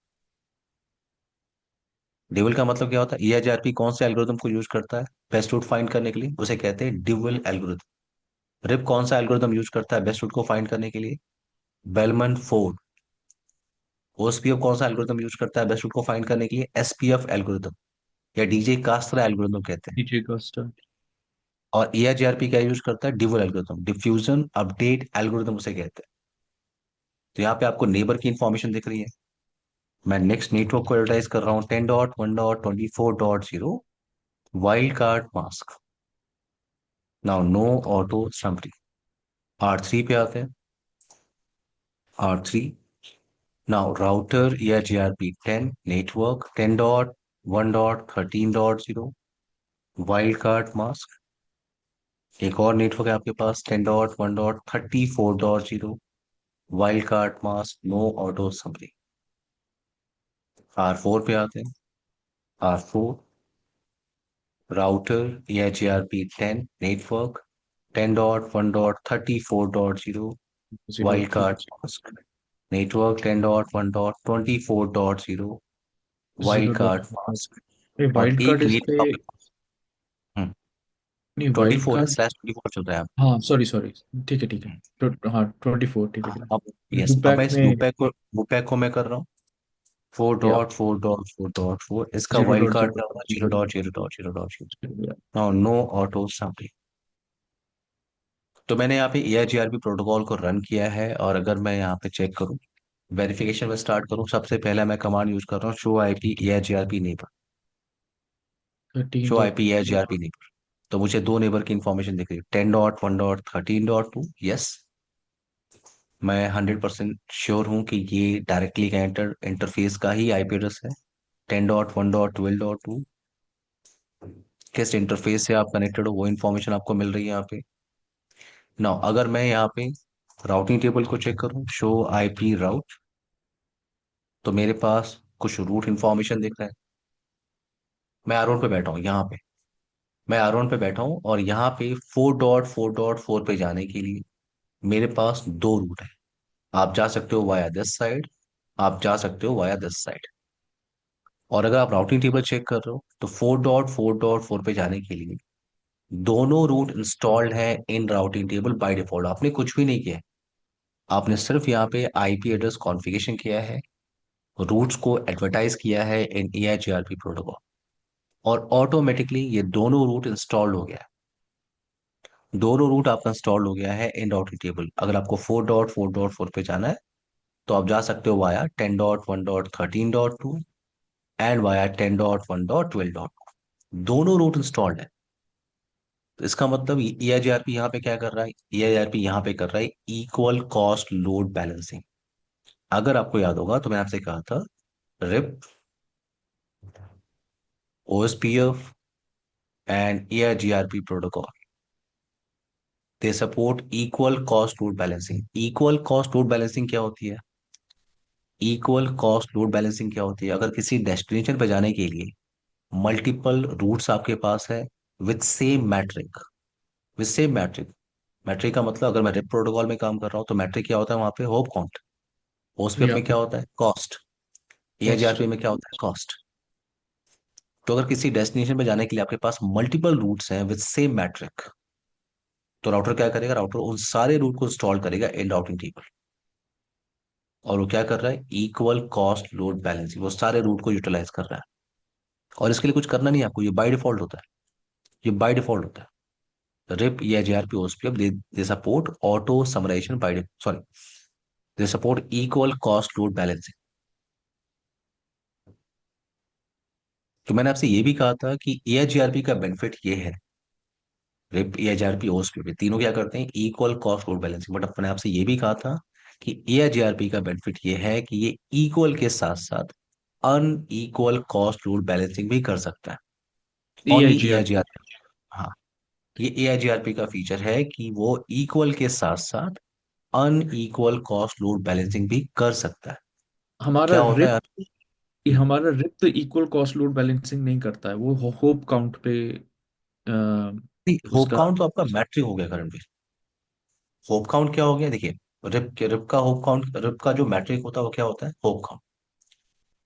ड्यूअल का मतलब क्या होता है, EIGRP कौन से एल्गोरिदम को यूज करता है बेस्ट रूट फाइंड करने के लिए, उसे कहते हैं ड्यूअल एल्गोरिदम। रिप कौन सा एल्गोरिदम यूज करता है बेस्ट रूट को फाइंड करने के लिए, बेलमन फोर्ड। OSPF कौन सा एल्गोरिदम यूज करता है बेस्ट रूट को फाइंड करने के लिए, SPF एल्गोरिदम, या DJ कास्त्रा एल्गोरिदम कहते हैं। डीजे का स्टार। और EIGRP क्या यूज करता है? Dual algorithm, diffusion update algorithm उसे कहते हैं। तो यहाँ पे आपको नेबर की इंफॉर्मेशन दिख रही है। मैं नेक्स्ट नेटवर्क को एडवर्टाइज कर रहा हूँ 10.1.24.0 wild card mask. Now no auto summary. R3 पे आते हैं। R3, now router EIGRP 10 network 10.1.13.0 wild card mask. एक और नेटवर्क है आपके पास 10.1.34.0 wild card mask, no auto summary. R4 पे आते हैं। R4, router EIGRP 10 network 10.1.34.0 zero, wild ठीक है। Card mask, network 10.1.24.0 zero wild dot. Card mask. ये और वाइल्ड कार्ड एक इस नीट पे। आपके पास नहीं, ट्वेंटी वाइल्ड फोर है, कार्ड। /24 चल रहा है। हाँ, सॉरी सॉरी। ठीक है, ठीक है। हम्म, हाँ, 24, ठीक है, ठीक अब है। यस, अब मैं लूपबैक इस में। लूपैक को मैं कर रहा हूँ फोर या dot four dot four dot four इसका zero wild dot card zero क्या होगा? Zero zero. Dot zero dot zero dot zero. या। Now no auto summary. तो मैंने यहाँ पे EIGRP प्रोटोकॉल को रन किया है, और अगर मैं यहाँ पे चेक करूँ, वेरिफिकेशन में स्टार्ट करूँ, सबसे पहला मैं कमांड यूज कर रहा हूँ show IP EIGRP neighbour. Thirteen show dot IP EIGRP neighbour. तो मुझे दो नेबर की इंफॉर्मेशन दिख रही है 10.1.13.2। यस, मैं 100% श्योर हूँ कि ये डायरेक्टली कनेक्टेड इंटरफेस का ही IP एड्रेस है। 10.1.12.2 किस इंटरफेस से आप कनेक्टेड हो वो इन्फॉर्मेशन आपको मिल रही है यहाँ पे। नाउ अगर मैं यहाँ पे राउटिंग टेबल को चेक करूँ, शो IP राउट, तो मेरे पास कुछ रूट इन्फॉर्मेशन दिख रहा है। मैं आर पे बैठा हूँ यहाँ पे। मैं आर पे बैठा हूँ, और यहाँ पे 4.4.4 पे जाने के लिए मेरे पास दो रूट है। आप जा सकते हो वाया दिस साइड, आप जा सकते हो वाया दिस साइड। और अगर आप राउटिंग टेबल चेक कर रहे हो तो 4.4.4 पे जाने के लिए दोनों रूट इंस्टॉल्ड है इन राउटिंग टेबल बाय डिफॉल्ट। आपने कुछ भी नहीं किया है। आपने सिर्फ यहाँ पे IP एड्रेस कॉन्फ़िगरेशन किया है, रूट्स को एडवर्टाइज किया है इन EIGRP प्रोटोकॉल, और ऑटोमेटिकली ये दोनों रूट इंस्टॉल्ड हो गया है। दोनों रूट आपका इंस्टॉल्ड हो गया है इन राउटिंग टेबल। अगर आपको 4.4.4 पे जाना है तो आप जा सकते हो वाया 10.1.13.2 एंड वाया 10.1.12. दोनों रूट इंस्टॉल्ड है। तो इसका मतलब EIGRP यहाँ पे क्या कर रहा है? EIGRP यहाँ पे कर रहा है इक्वल कॉस्ट लोड बैलेंसिंग। अगर आपको याद होगा तो मैंने आपसे कहा था RIP, OSPF and EIGRP protocol, they support equal cost load balancing. Equal cost load balancing क्या होती है? इक्वल कॉस्ट लोड बैलेंसिंग क्या होती है? अगर किसी डेस्टिनेशन पे जाने के लिए मल्टीपल रूट्स आपके पास है with same metric, with same metric. Metric का मतलब, अगर मैं रिप प्रोटोकॉल में काम कर रहा हूँ तो मैट्रिक क्या होता है वहां पे? Hope count. ओएसपीएफ या में क्या होता है? कॉस्ट। फर्स्ट। EIGRP में क्या होता है? कॉस्ट। तो अगर किसी डेस्टिनेशन पे जाने के लिए आपके पास मल्टीपल रूट्स हैं विथ सेम मैट्रिक, तो राउटर क्या करेगा? राउटर उन सारे रूट को इंस्टॉल करेगा इन राउटिंग टेबल, और वो क्या कर रहा है? इक्वल कॉस्ट लोड बैलेंसिंग, वो सारे रूट को यूटिलाइज कर रहा है। और इसके लिए कुछ करना नहीं है आपको, ये बाय डिफॉल्ट होता है। ये बाय डिफॉल्ट होता है। रिप या JRP OSPF they support auto summarization by, sorry, they support equal cost load balancing. तो मैंने आपसे ये भी कहा था कि EIGRP का बेनिफिट ये है, रिप EIGRP OSPF तीनों क्या करते हैं? Equal cost load balancing. But मैंने आपसे ये भी कहा था कि EIGRP का बेनिफिट ये है कि ये इक्वल के साथ साथ अनइक्वल कॉस्ट लोड बैलेंसिंग भी कर सकता है। E only I G R P. EIGRP। हाँ, ये EIGRP का फीचर है कि वो इक्वल के साथ साथ अनइक्वल कॉस्ट लोड बैलेंसिंग भी कर सकता है। हमारा क्या होता है? रिप हमारा रिप तो इक्वल कॉस्ट लोड बैलेंसिंग नहीं करता है, वो होप काउंट पे। अ, होप उसका। काउंट तो आपका मैट्रिक हो गया करंट। होप काउंट क्या हो गया? देखिए, रिप का होप काउंट, रिप का जो मैट्रिक होता है वो क्या होता है? Hope count.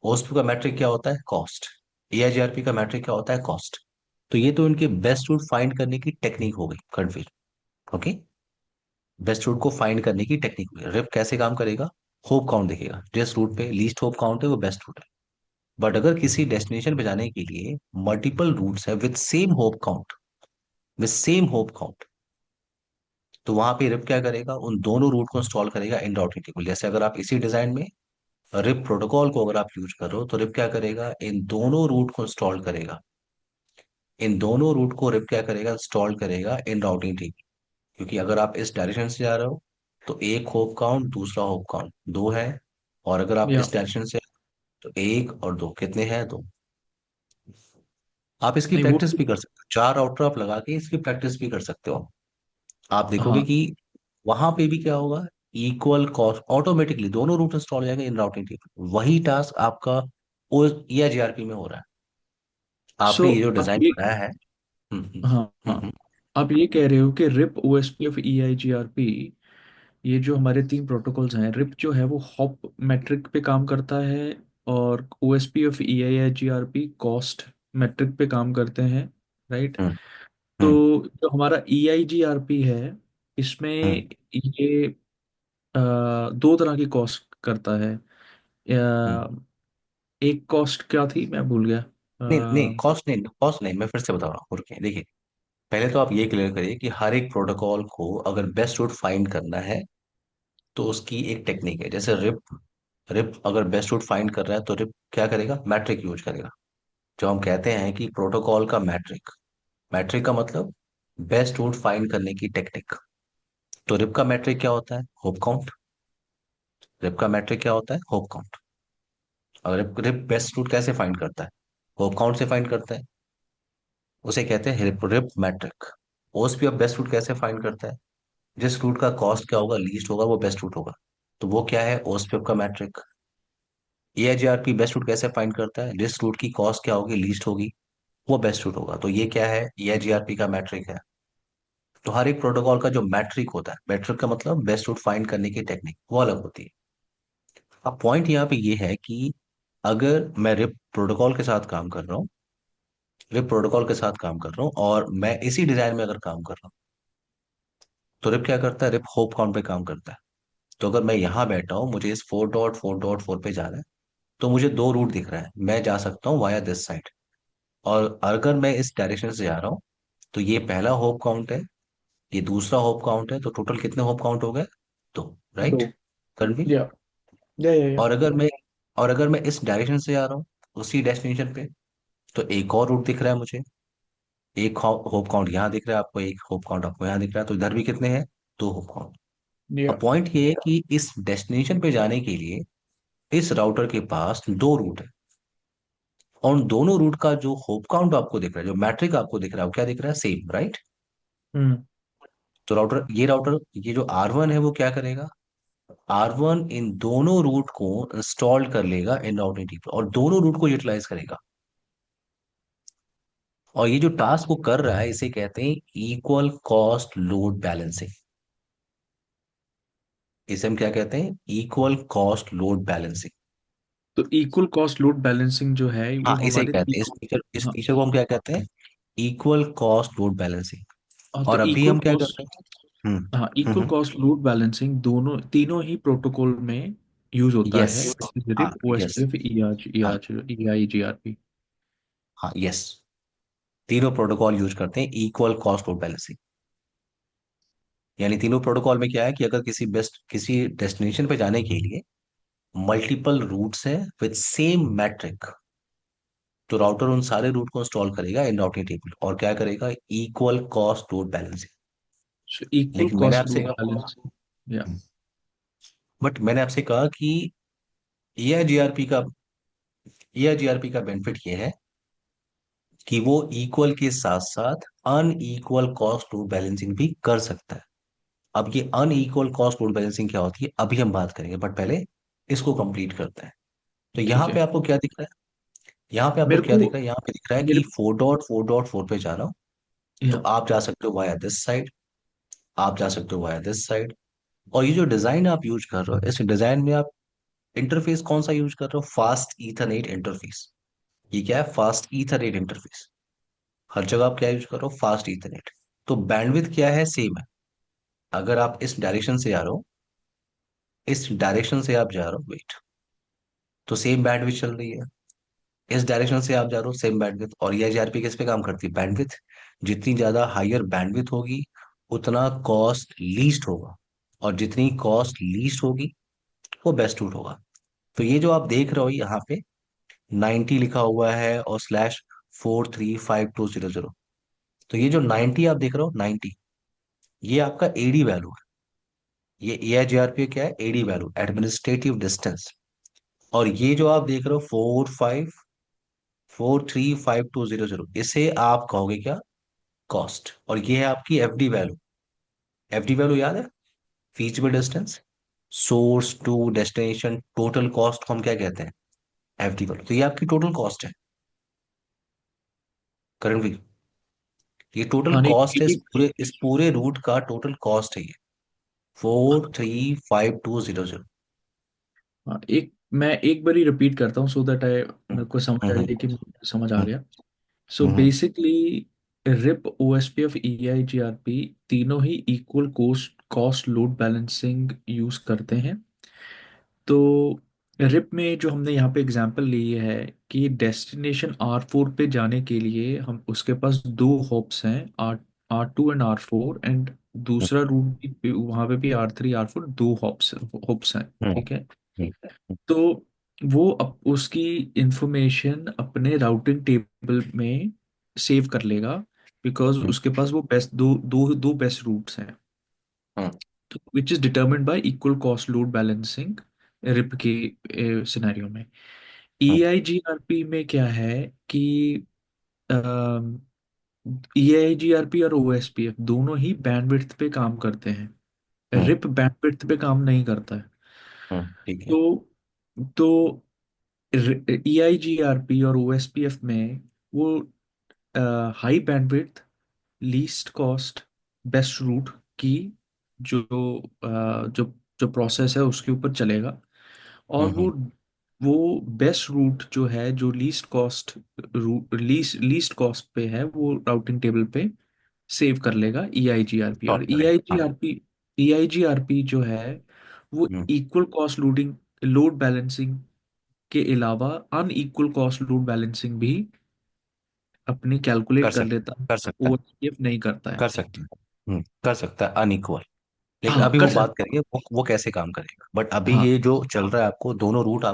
ओएसपी का मैट्रिक क्या होता है? कॉस्ट। EIGRP का मैट्रिक क्या होता है? कॉस्ट। तो ये तो इनके बेस्ट रूट फाइंड करने की टेक्निक हो गई कन्फ्यूज। ओके, बेस्ट रूट को फाइंड करने की टेक्निक हो गई। रिप कैसे काम करेगा? होप काउंट देखेगा, जिस रूट पे लीस्ट होप काउंट है वो बेस्ट रूट है। बट अगर किसी डेस्टिनेशन पे जाने के लिए मल्टीपल रूट्स है with same hope count, with same hope count. तो वहां पे रिप क्या करेगा, उन दोनों रूट को इंस्टॉल करेगा इन राउटिंग टेबल। जैसे अगर आप इसी डिजाइन में रिप प्रोटोकॉल को अगर आप यूज कर रहे हो, तो रिप क्या करेगा, इन दोनों रूट को इंस्टॉल करेगा। इन दोनों रूट को रिप क्या करेगा, इंस्टॉल करेगा इन राउटिंग टेबल। क्योंकि अगर आप इस डायरेक्शन से जा रहे हो, तो एक होप काउंट दूसरा होप काउंट दो है। और अगर आप या इस डायरेक्शन से, तो एक और दो कितने हैं, दो। आप इसकी नहीं वो प्रैक्टिस भी कर सकते हो, चार राउटर आप लगा के इसकी प्रैक्टिस भी कर सकते हो। आप देखोगे हाँ कि वहां पे भी क्या होगा, इक्वल कॉस्ट ऑटोमेटिकली दोनों रूट इंस्टॉल हो जाएंगे इन राउटिंग टेबल। वही टास्क आपका ओ या जीआरपी में हो रहा है। सो आपने ये जो आप डिजाइन ये बनाया है। हाँ हाँ आप ये कह रहे हो कि RIP OSP of E I G R P, ये जो हमारे तीन प्रोटोकॉल्स हैं, रिप जो है वो हॉप मेट्रिक पे काम करता है, और OSP of E I G R P cost metric पे काम करते हैं, राइट? हम्म तो हम्म जो हमारा ई आई जी आर पी है, इसमें हम्म ये दो तरह की कॉस्ट करता है। हम्म। एक कॉस्ट क्या थी, मैं भूल गया। नहीं नहीं, कॉस्ट नहीं, कॉस्ट नहीं, मैं फिर से बता रहा हूँ। रुकिए, देखिए, पहले तो आप ये क्लियर करिए कि हर एक प्रोटोकॉल को अगर बेस्ट रूट फाइंड करना है, तो उसकी एक टेक्निक है। जैसे रिप, रिप अगर बेस्ट रूट फाइंड कर रहा है, तो रिप क्या करेगा, मैट्रिक यूज करेगा। जो हम कहते हैं कि प्रोटोकॉल का मैट्रिक, मैट्रिक का मतलब बेस्ट रूट फाइंड करने की टेक्निक। तो रिप का मैट्रिक क्या होता है, होप काउंट। रिप का मैट्रिक क्या होता है, होप काउंट। और रिप रिप बेस्ट रूट कैसे फाइंड करता है, होप काउंट से फाइंड करता है। उसे कहते हैं RIP RIP metric. OSP of best route कैसे फाइंड करता है, जिस रूट का कॉस्ट क्या होगा, लीस्ट होगा, वो बेस्ट रूट होगा। तो वो क्या है, ओएसपी ऑफ का मैट्रिक। एआईजीआरपी बेस्ट रूट कैसे फाइंड करता है, जिस रूट की कॉस्ट क्या होगी, लीस्ट होगी, वो बेस्ट रूट होगा। तो ये क्या है, एआईजीआरपी का मैट्रिक है। तो हर एक प्रोटोकॉल का जो मैट्रिक होता है, मैट्रिक का मतलब बेस्ट रूट फाइंड करने की टेक्निक, वो अलग होती है। अब पॉइंट यहाँ पे ये है कि अगर मैं रिप प्रोटोकॉल के साथ काम कर रहा हूँ, रिप प्रोटोकॉल के साथ काम कर रहा हूँ, और मैं इसी डिजाइन में अगर काम कर रहा हूँ, तो रिप क्या करता है, रिप होप काउंट पे काम करता है। तो अगर मैं यहाँ बैठा हूँ, मुझे इस 4.4.4 पे जाना है, तो मुझे दो रूट दिख रहा है, मैं जा सकता हूँ वाया दिस साइड। और अगर मैं इस डायरेक्शन से जा रहा हूँ, तो ये पहला होप काउंट है, ये दूसरा होप काउंट है, तो टोटल कितने होप काउंट हो गए, दो। दो। राइट, कर भी। या या और अगर मैं और अगर मैं इस डायरेक्शन से आ रहा हूँ, उसी डेस्टिनेशन पे, तो एक और रूट दिख रहा है मुझे। एक होप काउंट यहाँ दिख रहा है आपको, एक होप काउंट आपको यहाँ दिख रहा है, तो इधर भी कितने हैं, दो होप काउंट। या अब पॉइंट ये है कि इस डेस्टिनेशन पे जाने के लिए इस राउटर के पास दो रूट है। और उन दोनों रूट का जो होप काउंट आपको दिख रहा है, जो मैट्रिक आपको दिख रहा है, वो क्या दिख रहा है, सेम, राइट। हम्म। तो राउटर ये जो R1 है, वो क्या करेगा, R1 इन दोनों रूट को इंस्टॉल कर लेगा इन राउटिंग टेबल, और दोनों रूट को यूटिलाइज करेगा। और ये जो टास्क वो कर रहा है, इसे कहते हैं इक्वल कॉस्ट लोड बैलेंसिंग। इसे हम क्या कहते हैं, इक्वल कॉस्ट लोड बैलेंसिंग। तो इक्वल कॉस्ट लोड बैलेंसिंग जो है वो हाँ, इसे हमारे कहते हैं, तीनों। इस हाँ फीचर को हम क्या कहते हैं, इक्वल कॉस्ट लोड बैलेंसिंग। हाँ, तो और अभी इक्वल हम क्या कर कॉस्ट, रहे हैं, हाँ इक्वल कॉस्ट लोड बैलेंसिंग दोनों तीनों ही प्रोटोकॉल में यूज होता यस, है, हाँ रिप ओएसपी यस, ऑफ हाँ ई आई जी आर पी। हाँ यस, तीनों प्रोटोकॉल यूज करते हैं इक्वल कॉस्ट लोड बैलेंसिंग। यानी तीनों प्रोटोकॉल में क्या है कि अगर किसी डेस्टिनेशन पे जाने के लिए मल्टीपल रूट्स है विद सेम मैट्रिक, तो राउटर उन सारे रूट को इंस्टॉल करेगा इन राउटिंग टेबल, और क्या करेगा, equal cost load balancing. So equal लेकिन मैंने कॉस्ट आपसे लोड कहा, बैलेंसिंग या बट मैंने आपसे कहा कि एआईजीआरपी का एआईजीआरपी का बेनिफिट ये है कि वो इक्वल के साथ साथ अनइक्वल कॉस्ट लोड बैलेंसिंग भी कर सकता है। अब ये अनइक्वल कॉस्ट लोड बैलेंसिंग क्या होती है, अभी हम बात करेंगे, बट पहले इसको कंप्लीट करते हैं। तो यहाँ ठीक पे है। आपको क्या दिख रहा है, यहाँ पे आपको मेरे क्या को दिख रहा है, यहाँ पे दिख रहा है मेरे कि 4.4.4 पे जा रहा हूँ। तो या आप जा सकते हो वाया दिस साइड, आप जा सकते हो वाया दिस साइड। और ये जो डिजाइन आप यूज कर रहे हो, इस डिजाइन में आप इंटरफेस कौन सा यूज कर रहे हो, फास्ट ईथरनेट इंटरफेस। ये क्या है, फास्ट ईथरनेट इंटरफेस। हर जगह आप क्या यूज कर रहे हो, फास्ट ईथरनेट। तो बैंडविड्थ क्या है, सेम है। अगर आप इस डायरेक्शन से आ रहे हो, इस डायरेक्शन से आप जा रहे हो, वेट, तो सेम बैंडविड्थ चल रही है। इस डायरेक्शन से आप जा रहे हो, सेम बैंडविथ। और ये जीआरपी किस पे काम करती है? बैंडविथ। जितनी ज्यादा हायर बैंडविथ होगी, उतना कॉस्ट लीस्ट होगा। और जितनी कॉस्ट लीस्ट होगी, वो बेस्ट रूट होगा। तो ये जो आप देख रहे हो यहाँ पे 90 लिखा हुआ है और स्लैश 435200, तो ये जो 90 आप देख रहे हो, 90, ये आपका एडी वैल्यू है। ये एआईजीआरपी क्या है? AD value, administrative distance. और ये जो आप देख रहे हो 435200, इसे आप कहोगे क्या? कॉस्ट। और ये है आपकी एफडी वैल्यू। एफडी वैल्यू याद है? Feasible distance, source to destination total cost को हम क्या कहते हैं? FD value. तो ये आपकी टोटल कॉस्ट है करंट भी। ये टोटल हाँ नहीं, कॉस्ट है, इस पूरे रूट का टोटल कॉस्ट है ये, 435200। हाँ, एक मैं एक बारी रिपीट करता हूँ सो दैट आई मेरे को समझ आ हम्म जाए कि मुझे समझ आ हम्म गया। So hmm basically RIP, OSPF, EIGRP तीनों ही equal cost cost load balancing use करते हैं। तो रिप में जो हमने यहाँ पे एग्जांपल ली है कि डेस्टिनेशन R4 पे जाने के लिए हम उसके पास दो हॉप्स हैं, R2 एंड R4, एंड दूसरा रूट भी वहाँ पे भी R3 R4 दो हॉप्स हैं। हम्म ठीक है। हम्म तो वो उसकी इंफॉर्मेशन अपने राउटिंग टेबल में सेव कर लेगा, बिकॉज हम्म उसके पास वो बेस्ट दो दो दो बेस्ट रूट्स हैं, hmm which is determined by equal cost load balancing RIP के सिनेरियो में। हम्म EIGRP में क्या है कि EIGRP और OSPF दोनों ही बैंडविड्थ पे काम करते हैं। हम्म रिप बैंडविड्थ पे काम नहीं करता है। ठीक है। तो तो EIGRP और OSPF में वो high bandwidth least cost best root की जो जो जो प्रोसेस है उसके ऊपर चलेगा। और हम्म वो बेस्ट रूट जो है, जो least cost route least cost पे है, वो राउटिंग टेबल पे सेव कर लेगा EIGRP। सॉर्ट और करेगा, हाँ। EIGRP जो है वो hmm equal cost loading load balancing के अलावा अनइक्वल कॉस्ट लोड बैलेंसिंग भी अपनी कैलकुलेट कर कर सकते लेता है। कर सकता है OSPF नहीं करता है। कर सकते हैं। कर सकता है अनइक्वल। लेकिन हाँ अभी कर वो बात सकते। करेंगे वो कैसे काम करेगा। बट अभी हाँ ये जो चल रहा है, आपको दोनों रूट्स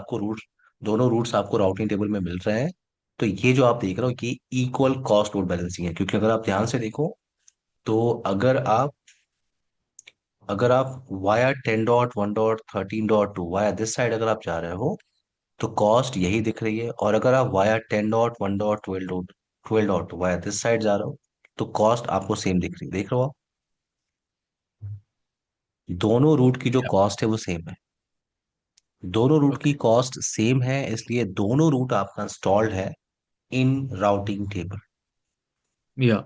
आपको राउटिंग टेबल में मिल रहे हैं। तो ये जो आप देख रहे हो कि इक्वल कॉस्ट लोड बैलेंसिंग है, क्योंकि अगर आप ध्यान से देखो, तो अगर आप वाया 10.1.13.2 वाया दिस साइड अगर आप जा रहे हो, तो कॉस्ट यही दिख रही है। और अगर आप वाया 10.1.12.12 वाया दिस साइड जा रहे हो, तो कॉस्ट आपको सेम दिख रही है। देख रहे हो आप? दोनों रूट की जो कॉस्ट है वो सेम है। दोनों रूट की ओके। कॉस्ट सेम है, इसलिए दोनों रूट आपका इंस्टॉल्ड है इन राउटिंग टेबल। या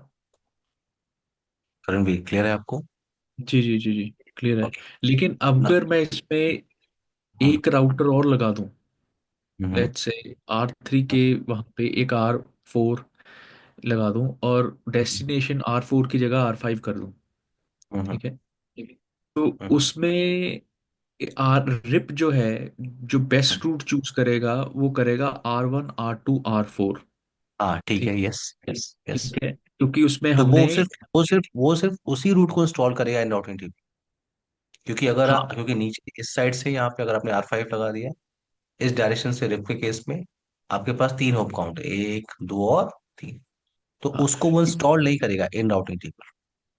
करण भी क्लियर है आपको? जी जी जी जी, क्लियर है। ओके लेकिन ना। अगर मैं इसमें हम्म एक राउटर और लगा दूं, हम्म लेट्स से R3 के वहां पे एक R4 लगा दूं और डेस्टिनेशन R4 की जगह R5 कर दूं, हम्म ठीक है। तो हम्म, उसमें आर रिप जो है, जो हम्म। बेस्ट रूट चूज करेगा वो करेगा R1 R2 R4। हाँ ठीक ठीक है, यस यस यस। ठीक है, क्योंकि उसमें तो हमने वो सिर्फ उसी रूट को इंस्टॉल करेगा इन राउटिंग टेबल। हाँ क्योंकि नीचे इस साइड से यहाँ पे अगर आपने R5 लगा दिया, इस डायरेक्शन से रिप के केस में आपके पास तीन होप काउंट है, एक दो और तीन। तो हाँ उसको वो इंस्टॉल नहीं करेगा इन राउटिंग टेबल।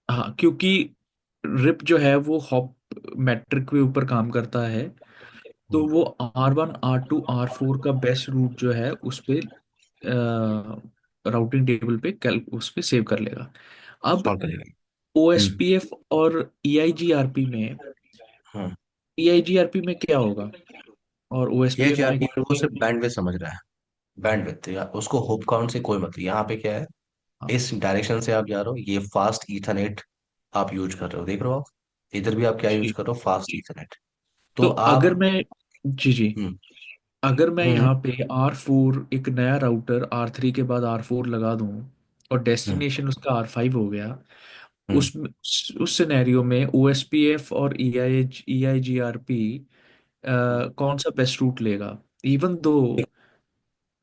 हाँ, क्योंकि रिप जो है वो हॉप मैट्रिक के ऊपर काम करता है। तो वो R1 R2 R4 का बेस्ट रूट जो है उस पे राउटिंग टेबल पे कैल उस पे सेव कर लेगा। अब इंस्टॉल करेगा। हम्म OSPF और EIGRP में हम्म EIGRP में क्या होगा और ये OSPF में जीआरपी क्या? वो सिर्फ बैंडविड्थ समझ रहा है। बैंडविड्थ या उसको होप काउंट से कोई मतलब। यहाँ पे क्या है, हाँ इस डायरेक्शन से आप जा रहे हो, ये फास्ट ईथरनेट आप यूज कर रहे हो, देख रहे हो आप? इधर भी आप क्या यूज जी। कर रहे हो? Fast Ethernet. तो तो अगर आप मैं जी जी, हम्म अगर मैं हम्म यहाँ पे R4 एक नया राउटर R3 के बाद R4 लगा दूं और हम्म डेस्टिनेशन उसका R5 हो गया, हम्म उस सिनेरियो में OSPF और EIGRP कौन सा बेस्ट रूट लेगा? इवन दो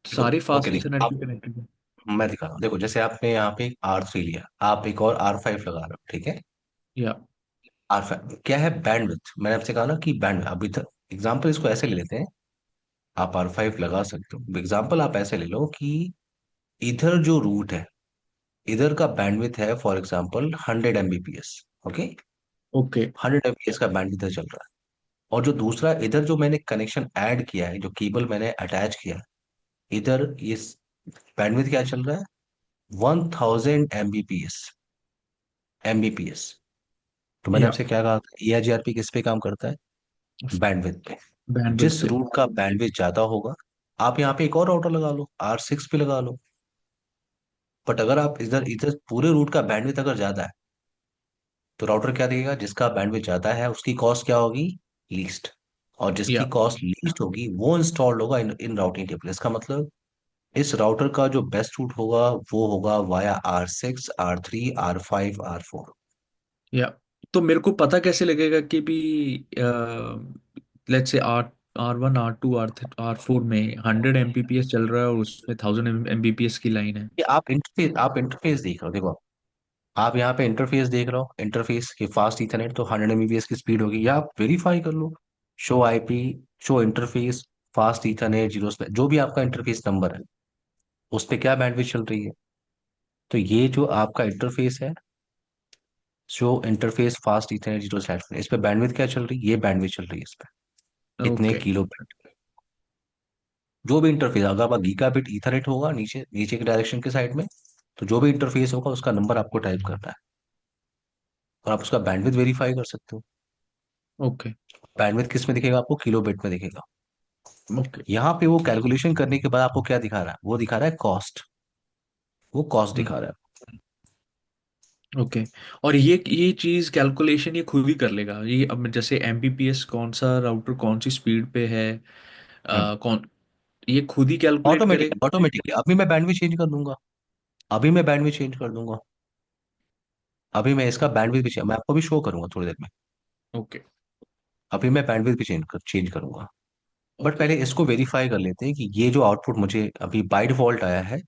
देखो, सारे ओके फास्ट देखो इथरनेट आप, पे कनेक्टेड है। मैं दिखा रहा हूँ, देखो जैसे आपने यहाँ पे R3 लिया, आप एक और R5 लगा रहे हो, ठीक है। या R5 क्या है, बैंडविथ, मैंने आपसे कहा ना कि बैंड, अभी तक एग्जाम्पल इसको ऐसे ले लेते हैं। आप R5 लगा सकते हो, एग्जाम्पल आप ऐसे ले लो कि इधर जो रूट है, इधर का बैंडविथ है for example 100 Mbps। Okay, okay. 100 Mbps का बैंडविथ चल रहा है। और जो दूसरा इधर जो मैंने कनेक्शन ऐड किया है, जो केबल मैंने अटैच किया है, इधर ये बैंडविथ क्या चल रहा है, 1000 Mbps। तो मैंने या आपसे क्या कहा था, EIGRP किस पे काम करता है, बैंडविथ पे। बैंडविड्थ जिस पे। रूट का बैंडविथ ज्यादा होगा, आप यहाँ पे एक और राउटर लगा लो, R6 पे लगा लो। बट अगर आप इधर इधर पूरे रूट का बैंडविथ अगर ज्यादा है, तो राउटर क्या देगा, जिसका बैंडविथ ज्यादा है उसकी कॉस्ट क्या होगी, लीस्ट। और जिसकी या कॉस्ट लीस्ट होगी वो इंस्टॉल्ड होगा इन इन राउटिंग टेबल। इसका मतलब इस राउटर का जो बेस्ट रूट होगा वो होगा via R6, R3, R5, R4। या तो मेरे को पता कैसे लगेगा कि भी let's say R1 R2 R4 में 100 Mbps चल रहा है और उसमें 1000 Mbps की लाइन है। ये आप इंटरफेस देख रहे हो, देखो आप यहाँ पे इंटरफेस देख रहे हो, इंटरफेस की फास्ट इथरनेट तो 100 Mbps की स्पीड होगी, या आप वेरीफाई कर लो। Show IP, show interface, fast ethernet zero, जो भी आपका इंटरफेस नंबर है उस पे क्या बैंडविड्थ चल रही है। तो ये जो आपका इंटरफेस है, show interface fast ethernet zero slash, इस पे बैंडविड्थ क्या चल रही है, ये बैंडविड्थ चल रही है इस पे, इतने ओके। किलो। जो भी इंटरफेस, अगर आपका गीगाबिट ईथरनेट होगा नीचे नीचे के डायरेक्शन के साइड में, तो जो भी इंटरफेस होगा उसका नंबर आपको टाइप करना है, और आप उसका बैंडविड्थ वेरीफाई कर सकते हो। ओके। बैंडविड्थ किस में दिखेगा आपको, किलो बिट में दिखेगा। ओके। यहाँ पे वो कैलकुलेशन करने के बाद आपको क्या दिखा रहा है, वो दिखा रहा है कॉस्ट, वो कॉस्ट दिखा रहा है। ओके। और ये चीज कैलकुलेशन ये खुद ही कर लेगा, ये अब जैसे Mbps कौन सा राउटर कौन सी स्पीड पे है, कौन, ये खुद ही कैलकुलेट ऑटोमेटिकली करेगा। ऑटोमेटिकली अभी मैं बैंडविड्थ चेंज कर दूंगा, अभी मैं बैंडविड्थ चेंज कर दूंगा, अभी मैं इसका बैंडविड्थ भी मैं आपको भी शो करूंगा थोड़ी देर में। ओके। अभी मैं बैंडविड्थ भी चेंज करूंगा। But okay. पहले इसको वेरीफाई कर लेते हैं कि ये जो आउटपुट मुझे अभी बाय डिफॉल्ट आया है,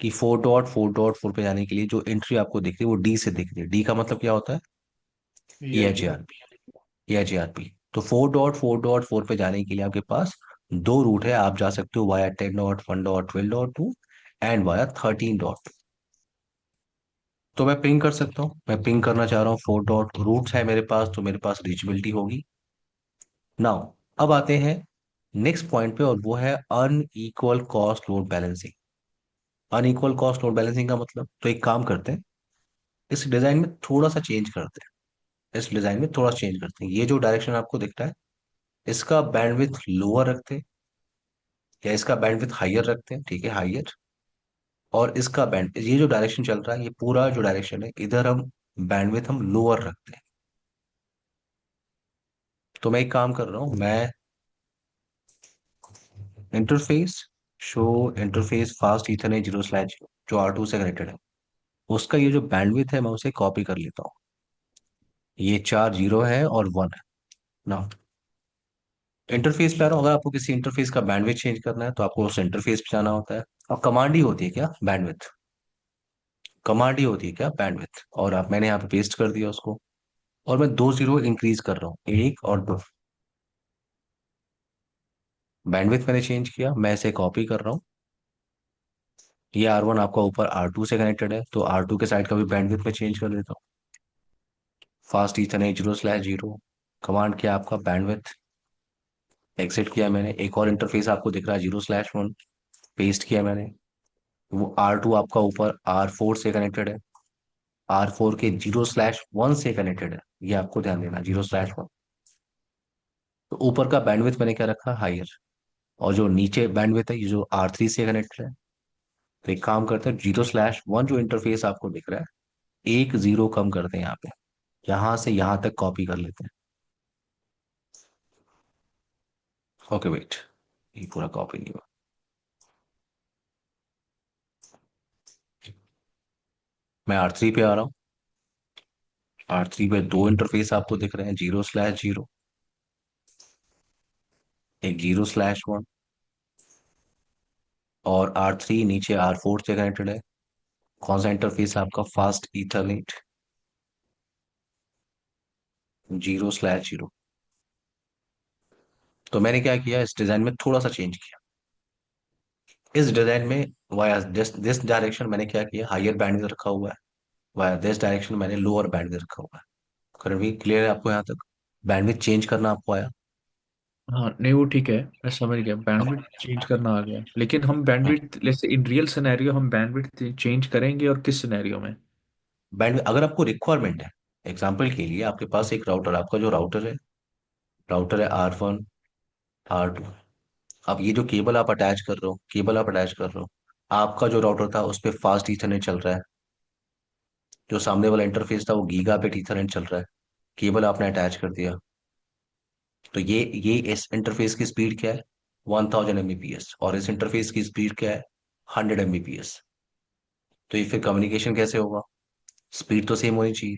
कि 4.4.4 पे जाने के लिए जो एंट्री आपको दिख रही है वो डी से दिख रही है। डी का मतलब क्या होता है, ये E I H G R P EIGRP। तो 4.4.4 पे जाने के लिए आपके पास दो रूट है, आप जा सकते हो वाया 10.1.12.2 एंड वाया 13. तो मैं पिंग कर सकता हूँ, मैं पिंग करना चाह रहा हूँ, 4 रूट्स है मेरे पास, तो मेरे पास रीचेबिलिटी होगी। नाउ अब आते हैं नेक्स्ट पॉइंट पे, और वो है unequal cost load balancing. Unequal cost load balancing का मतलब, तो एक काम करते हैं, इस डिजाइन में थोड़ा सा चेंज करते हैं, इस डिजाइन में थोड़ा चेंज करते हैं। ये जो डायरेक्शन आपको दिखता है, इसका बैंडविड्थ लोअर रखते हैं, या इसका बैंडविड्थ हाइयर रखते हैं, ठीक है, हाइयर। और इसका बैंड, ये जो डायरेक्शन चल रहा है, ये पूरा जो डायरेक्शन है, इधर हम बैंडविड्थ हम लोअर रखते हैं। तो मैं एक काम कर रहा हूँ, मैं interface, show interface fast Ethernet zero slash, जो R2 से कनेक्टेड है, उसका ये जो बैंडविड्थ है मैं उसे कॉपी कर लेता हूँ। ये चार जीरो है और वन है ना। इंटरफेस पे आ रहा हूँ, अगर आपको किसी इंटरफेस का बैंडविड्थ चेंज करना है तो आपको उस इंटरफेस पे जाना होता है। और कमांड ही होती है क्या, बैंडविड्थ, कमांड ही होती है क्या, बैंडविड्थ। और आप, मैंने यहाँ पे पेस्ट कर दिया उसको, और मैं दो जीरो इंक्रीज कर रहा हूँ, एक और दो। बैंडविड्थ मैंने चेंज किया, मैं इसे कॉपी कर रहा हूँ। ये R1 आपका ऊपर R2 से कनेक्टेड है, तो R2 के साइड का भी बैंडविड्थ में चेंज कर देता हूँ। Fast Ethernet zero slash zero, command किया आपका बैंडविड्थ, एग्जिट किया मैंने। एक और इंटरफेस आपको दिख रहा है 0/1, पेस्ट किया मैंने। वो R2 आपका ऊपर R4 से कनेक्टेड है, R4 के 0/1 से कनेक्टेड है, ये आपको ध्यान देना, 0/1। तो ऊपर का बैंडविड्थ मैंने क्या रखा, हाइयर। और जो नीचे बैंडविड्थ है, ये जो R3 से कनेक्टेड है, तो एक काम करते हैं, 0/1 जो इंटरफेस आपको दिख रहा है, एक जीरो कम करते हैं यहाँ पे, यहां से यहां तक कॉपी कर लेते हैं। ओके वेट, ये पूरा कॉपी नहीं हुआ। मैं R3 पे आ रहा हूँ, R3 पे दो इंटरफेस आपको दिख रहे हैं, 0/0, एक 0/1। और R3 नीचे R4 से कनेक्टेड है। कौन सा इंटरफेस है आपका? Fast Ethernet 0/0। तो मैंने क्या किया, इस डिजाइन में थोड़ा सा चेंज किया। इस डिजाइन में वाया दिस दिस डायरेक्शन मैंने क्या किया, हायर बैंडविड्थ रखा हुआ है। वाया दिस डायरेक्शन मैंने लोअर बैंडविड्थ रखा हुआ है। करण भी क्लियर है आपको यहाँ तक? बैंडविड्थ चेंज करना आपको आया? हाँ नहीं वो ठीक है, मैं समझ गया, बैंडविड्थ चेंज करना आ गया, लेकिन हम बैंडविड्थ जैसे इन रियल सिनेरियो हम बैंडविड्थ चेंज करेंगे और किस सिनेरियो में? बैंडविड्थ अगर आपको रिक्वायरमेंट है, एग्जाम्पल के लिए आपके पास एक राउटर, आपका जो राउटर है R1 R2। अब ये जो केबल आप अटैच कर रहे हो, आपका जो राउटर था उस पर फास्ट ईथरनेट चल रहा है। जो सामने वाला इंटरफेस था वो गीगाबिट ईथरनेट चल रहा है। केबल आपने अटैच कर दिया, तो ये इस इंटरफेस की स्पीड क्या है? 1000 Mbps, और इस इंटरफेस की स्पीड क्या है? 100 Mbps। तो ये फिर कम्युनिकेशन कैसे होगा? स्पीड तो सेम होनी चाहिए,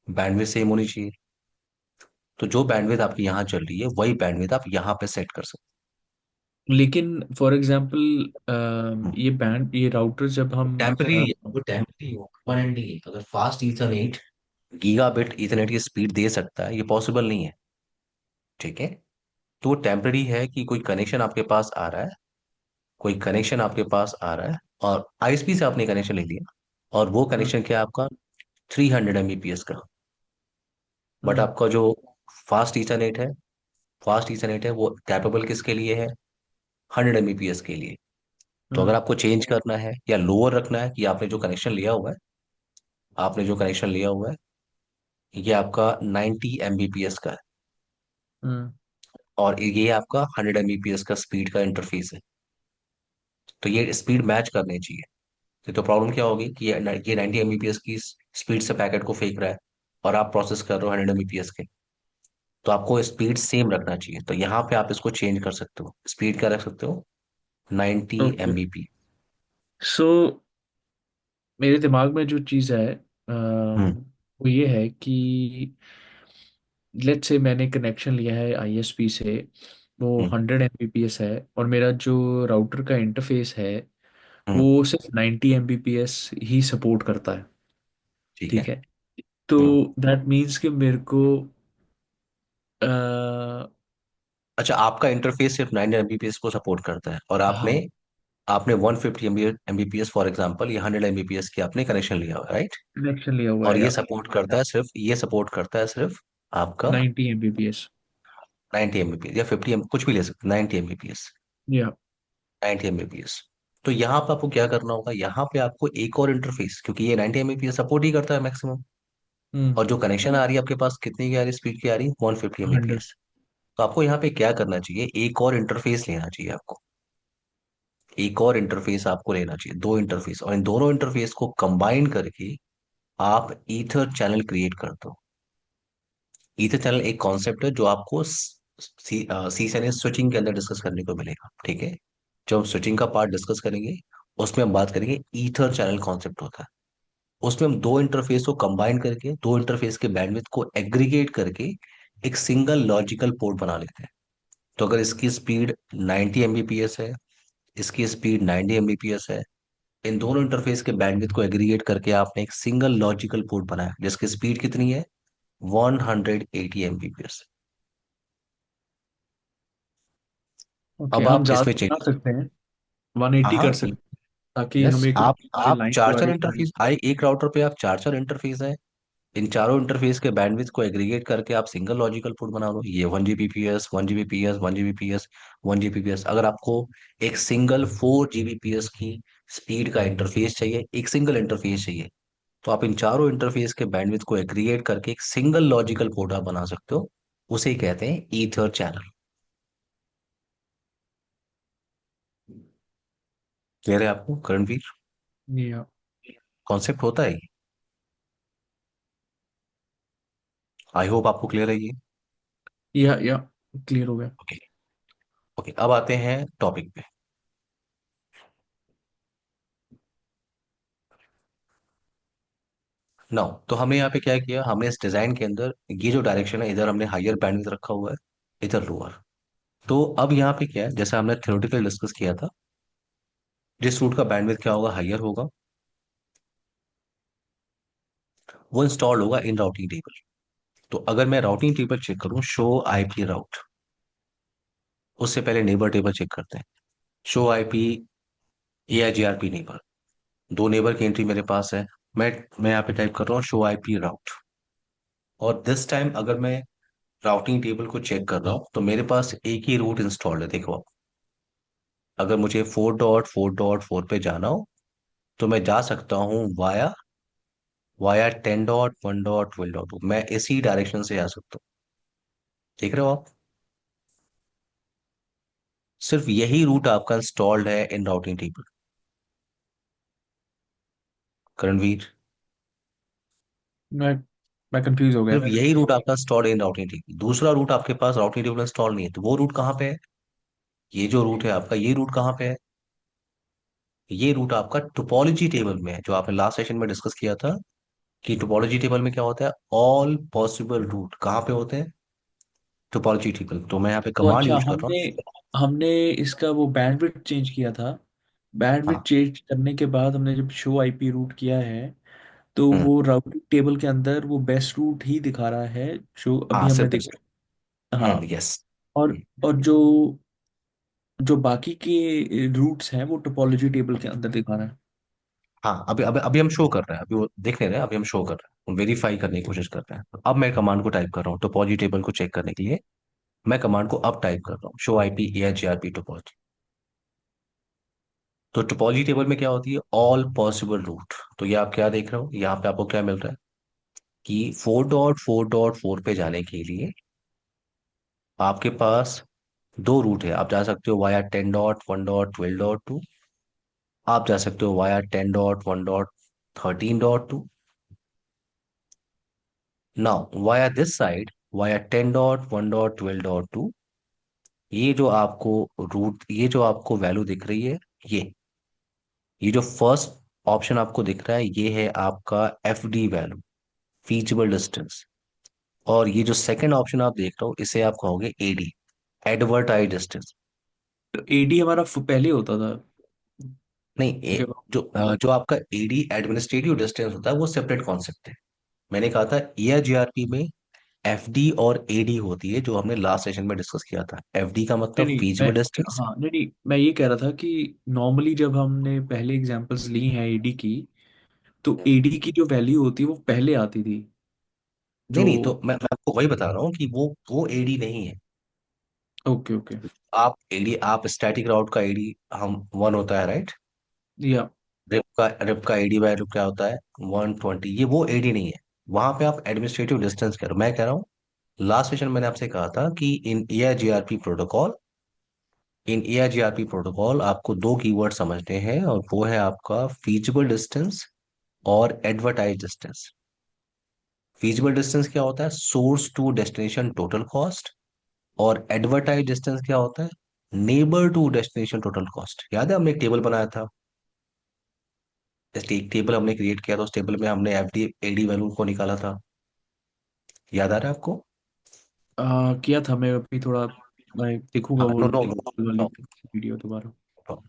बैंडविड्थ सेम होनी चाहिए। तो जो बैंडविड्थ आपकी यहाँ चल रही है वही बैंडविड्थ आप यहाँ पे सेट कर सकते लेकिन फॉर एग्जांपल हो। ये राउटर जब हम वो टेम्परेरी परमानेंट नहीं है। अगर फास्ट ईथरनेट गीगाबिट ईथरनेट की स्पीड दे सकता है, ये पॉसिबल नहीं है। ठीक है। तो वो टेम्परेरी है कि कोई कनेक्शन आपके पास आ रहा है, और आईएसपी से आपने कनेक्शन ले लिया, और वो हम्म कनेक्शन क्या है आपका? 300 Mbps का। बट हम्म आपका जो फास्ट ईथरनेट है फास्ट ईथरनेट है वो कैपेबल किसके लिए है? 100 Mbps के लिए। तो अगर हम्म आपको चेंज करना है या लोअर रखना है, कि आपने जो कनेक्शन लिया हुआ है ये आपका 90 Mbps का है, हम्म और ये आपका 100 Mbps का स्पीड का इंटरफेस है। तो ये स्पीड मैच करनी चाहिए। तो प्रॉब्लम क्या होगी कि ये 90 Mbps की स्पीड से पैकेट को फेंक रहा है, और आप प्रोसेस कर रहे हो 100 Mbps के। तो आपको स्पीड सेम रखना चाहिए। तो यहाँ पे आप इसको चेंज कर सकते हो, स्पीड क्या रख सकते हो? 90 ओके। Mbps। सो मेरे दिमाग में जो चीज़ है हम्म वो ये है कि लेट्स से मैंने कनेक्शन लिया है आईएसपी से, वो हम्म 100 Mbps है, और मेरा जो राउटर का इंटरफेस है हम्म। वो सिर्फ 90 Mbps ही सपोर्ट करता है। ठीक है। ठीक है। तो हम्म। दैट मीन्स कि मेरे को अ, अच्छा, आपका इंटरफेस सिर्फ 90 Mbps को सपोर्ट करता है, और आपने हाँ, आपने 150 Mbps फॉर एग्जांपल, ये 100 Mbps की आपने कनेक्शन लिया हुआ है, राइट? कनेक्शन लिया हुआ और है ये या सपोर्ट करता है सिर्फ, आपका 90 Mbps। 90 Mbps या 50 कुछ भी ले सकते, 90 Mbps। या 90 Mbps। तो यहाँ पे आपको क्या करना होगा, यहाँ पे आपको एक और इंटरफेस, क्योंकि ये 90 Mbps सपोर्ट ही करता है मैक्सिमम। और जो कनेक्शन आ रही है आपके पास, कितनी की आ रही है, स्पीड की आ रही है? 150 100। Mbps। तो आपको यहाँ पे क्या करना चाहिए, एक और इंटरफेस लेना चाहिए आपको। एक और इंटरफेस आपको लेना चाहिए, दो इंटरफेस, और इन दोनों इंटरफेस को कंबाइन करके आप ईथर चैनल क्रिएट करते हो। ईथर चैनल एक कॉन्सेप्ट है जो आपको सी से स्विचिंग के अंदर डिस्कस करने को मिलेगा। ठीक है। जब हम स्विचिंग का पार्ट डिस्कस करेंगे, उसमें हम बात करेंगे ईथर चैनल कॉन्सेप्ट होता है। उसमें हम दो इंटरफेस को कंबाइन करके, दो इंटरफेस के बैंडविड्थ को एग्रीगेट करके एक सिंगल लॉजिकल पोर्ट बना लेते हैं। तो अगर इसकी स्पीड 90 Mbps है, इसकी स्पीड 90 Mbps है, इन दोनों इंटरफेस के बैंडविड्थ को एग्रीगेट करके आपने एक सिंगल लॉजिकल पोर्ट बनाया जिसकी स्पीड कितनी है? 180 Mbps। ओके, अब हम आप ज़्यादा इसमें बना चेंज। सकते हैं, 180 हाँ। कर सकते हैं, ताकि यस, हम एक आप लाइन के चार चार बारे में। इंटरफेस आए एक राउटर पे, आप चार चार इंटरफेस है। इन चारों इंटरफेस के बैंडविड्थ को एग्रीगेट करके आप सिंगल लॉजिकल पोर्ट बना लो। ये 1 Gbps, 1 Gbps, 1 Gbps, 1 Gbps। अगर आपको एक सिंगल 4 Gbps की स्पीड का इंटरफेस चाहिए, एक सिंगल इंटरफेस चाहिए, तो आप इन चारों इंटरफेस के बैंडविड्थ को एग्रीगेट करके एक सिंगल लॉजिकल पोर्ट आप बना सकते हो। उसे ही कहते हैं ईथर चैनल। क्लियर है आपको करणवीर? या कॉन्सेप्ट होता है ये। आई होप आपको क्लियर है ये। या क्लियर हो गया। ओके। ओके, अब आते हैं टॉपिक पे। नाउ तो हमने यहाँ पे क्या किया, हमने इस डिजाइन के अंदर ये जो डायरेक्शन है, इधर हमने हायर बैंडविड्थ रखा हुआ है, इधर लोअर। तो अब यहाँ पे क्या है, जैसे हमने थ्योरेटिकल डिस्कस किया था, जिस रूट का बैंडविड्थ क्या होगा, हायर होगा, वो इंस्टॉल होगा इन राउटिंग टेबल। तो अगर मैं राउटिंग टेबल चेक करूं, शो आईपी राउट, उससे पहले नेबर टेबल चेक करते हैं। शो आईपी, AIGRP नेबर, दो नेबर की एंट्री मेरे पास है। मैं यहाँ पे टाइप कर रहा हूँ शो आईपी राउट। और दिस टाइम अगर मैं राउटिंग टेबल को चेक कर रहा हूँ तो मेरे पास एक ही रूट इंस्टॉल्ड है, देखो आप। अगर मुझे 4.4.4 पे जाना हो तो मैं जा सकता हूँ वाया वाया 10.1.12.2, मैं इसी डायरेक्शन से जा सकता हूँ। देख रहे हो आप? सिर्फ यही रूट आपका इंस्टॉल्ड है इन राउटिंग टेबल, करणवीर। मैं मैं कंफ्यूज हो गया। सिर्फ यही रूट आपका इंस्टॉल्ड है इन राउटिंग टेबल, दूसरा रूट आपके पास राउटिंग टेबल इंस्टॉल नहीं है। तो वो रूट कहाँ पे है? ये जो रूट है आपका, ये रूट कहाँ पे है? ये रूट आपका टोपोलॉजी टेबल में है, जो आपने लास्ट सेशन में डिस्कस किया था कि टोपोलॉजी टेबल में क्या होता है, ऑल पॉसिबल रूट कहाँ पे होते हैं, टोपोलॉजी टेबल। तो मैं यहाँ पे तो कमांड अच्छा, यूज कर रहा हमने हूँ। हमने इसका वो बैंडविड्थ चेंज किया था। बैंडविड्थ हाँ। चेंज करने के बाद हमने जब शो आईपी रूट किया है, तो हम्म। वो राउटिंग टेबल के अंदर वो बेस्ट रूट ही दिखा रहा है जो हाँ, अभी हमने सिर्फ बेस्ट। देखा। हाँ। यस। और जो जो बाकी के रूट्स हैं वो टोपोलॉजी टेबल के अंदर दिखा रहा है। हाँ, अभी अभी अभी हम शो कर रहे हैं, अभी वो देख नहीं रहे हैं, अभी हम शो कर रहे हैं, वेरीफाई करने की कोशिश कर रहे हैं। अब मैं कमांड को टाइप कर रहा हूँ टोपोलॉजी टेबल को चेक करने के लिए। मैं कमांड को अब टाइप कर रहा हूँ शो आईपी AIGRP टोपोलॉजी। तो टोपोलॉजी टेबल में क्या होती है, ऑल पॉसिबल रूट। तो ये आप क्या देख रहे हो, यहाँ पे आपको क्या मिल रहा है कि 4.4.4 पे जाने के लिए आपके पास दो रूट है। आप जा सकते हो वाया 10.1.12.2, आप जा सकते हो via 10.1.13.2। Now via this side, via 10.1.12.2, ये जो आपको रूट, ये जो आपको वैल्यू दिख रही है, ये जो फर्स्ट ऑप्शन आपको दिख रहा है, ये है आपका FD वैल्यू, फीजिबल डिस्टेंस। और ये जो सेकंड ऑप्शन आप देख रहे हो, इसे आप कहोगे AD, एडवर्टाइज डिस्टेंस। तो एडी हमारा पहले होता था नहीं, जब। जो आपका AD एडमिनिस्ट्रेटिव डिस्टेंस होता है वो सेपरेट कॉन्सेप्ट है। मैंने कहा था AIGRP में FD और AD होती है, जो हमने लास्ट सेशन में डिस्कस किया था। FD का नहीं मतलब नहीं मैं फीजिबल डिस्टेंस। हाँ, नहीं नहीं, मैं ये कह रहा था कि नॉर्मली जब हमने पहले एग्जांपल्स ली हैं एडी की, तो एडी की जो वैल्यू होती है वो पहले आती थी। नहीं जो नहीं, तो मैं आपको वही बता रहा हूँ कि वो AD नहीं है। Okay okay. आप AD, आप स्टैटिक राउट का AD हम 1 होता है, राइट? या रिप का AD वैल्यू क्या होता है, 120। ये वो AD नहीं है। वहां पे आप एडमिनिस्ट्रेटिव डिस्टेंस कह रहे हो, मैं कह रहा हूँ लास्ट सेशन मैंने आपसे कहा था कि इन AIGRP प्रोटोकॉल आपको दो कीवर्ड समझने हैं, और वो है आपका फीजिबल डिस्टेंस और एडवर्टाइज डिस्टेंस। फीजिबल डिस्टेंस क्या होता है, source to destination total cost. और एडवर्टाइज डिस्टेंस क्या होता है, neighbour to destination total cost. याद है हमने एक टेबल बनाया था, जैसे एक टेबल हमने क्रिएट किया था, उस टेबल में हमने FD AD वैल्यू को निकाला था। याद आ रहा है आपको? किया था। मैं अभी थोड़ा मैं देखूंगा हाँ, वो नो नो वाली नो, वीडियो दोबारा।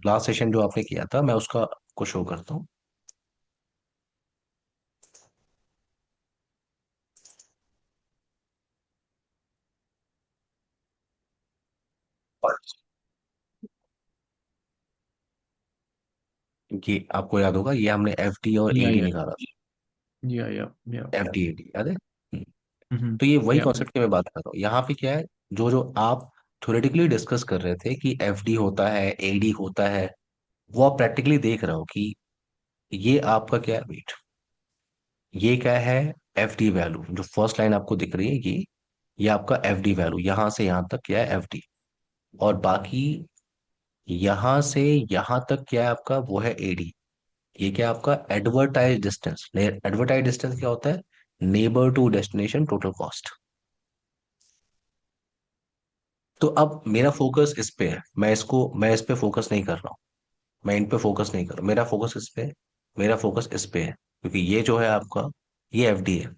लास्ट सेशन जो आपने किया था, मैं उसका को शो करता हूँ। ये आपको याद होगा, ये हमने FD और या AD या निकाला था। या। FD AD याद है? हम्म। तो ये वही या कॉन्सेप्ट की मैं बात कर रहा हूँ। यहाँ पे क्या है, जो जो आप थ्योरेटिकली डिस्कस कर रहे थे कि FD होता है, AD होता है, वो आप प्रैक्टिकली देख रहे हो कि ये आपका क्या है, वेट, ये क्या है, FD वैल्यू। जो फर्स्ट लाइन आपको दिख रही है, ये आपका FD वैल्यू, यहां से यहां तक क्या है, FD। और बाकी यहां से यहां तक क्या है आपका, वो है AD। ये क्या है आपका, एडवर्टाइज डिस्टेंस। एडवर्टाइज डिस्टेंस क्या होता है, neighbour to destination total cost. तो अब मेरा फोकस इस पे है, मैं इस पे फोकस नहीं कर रहा हूँ। मैं इन पे फोकस नहीं कर रहा, मेरा फोकस इस पे है। मेरा फोकस इस पे है, क्योंकि ये जो है आपका, ये FD है।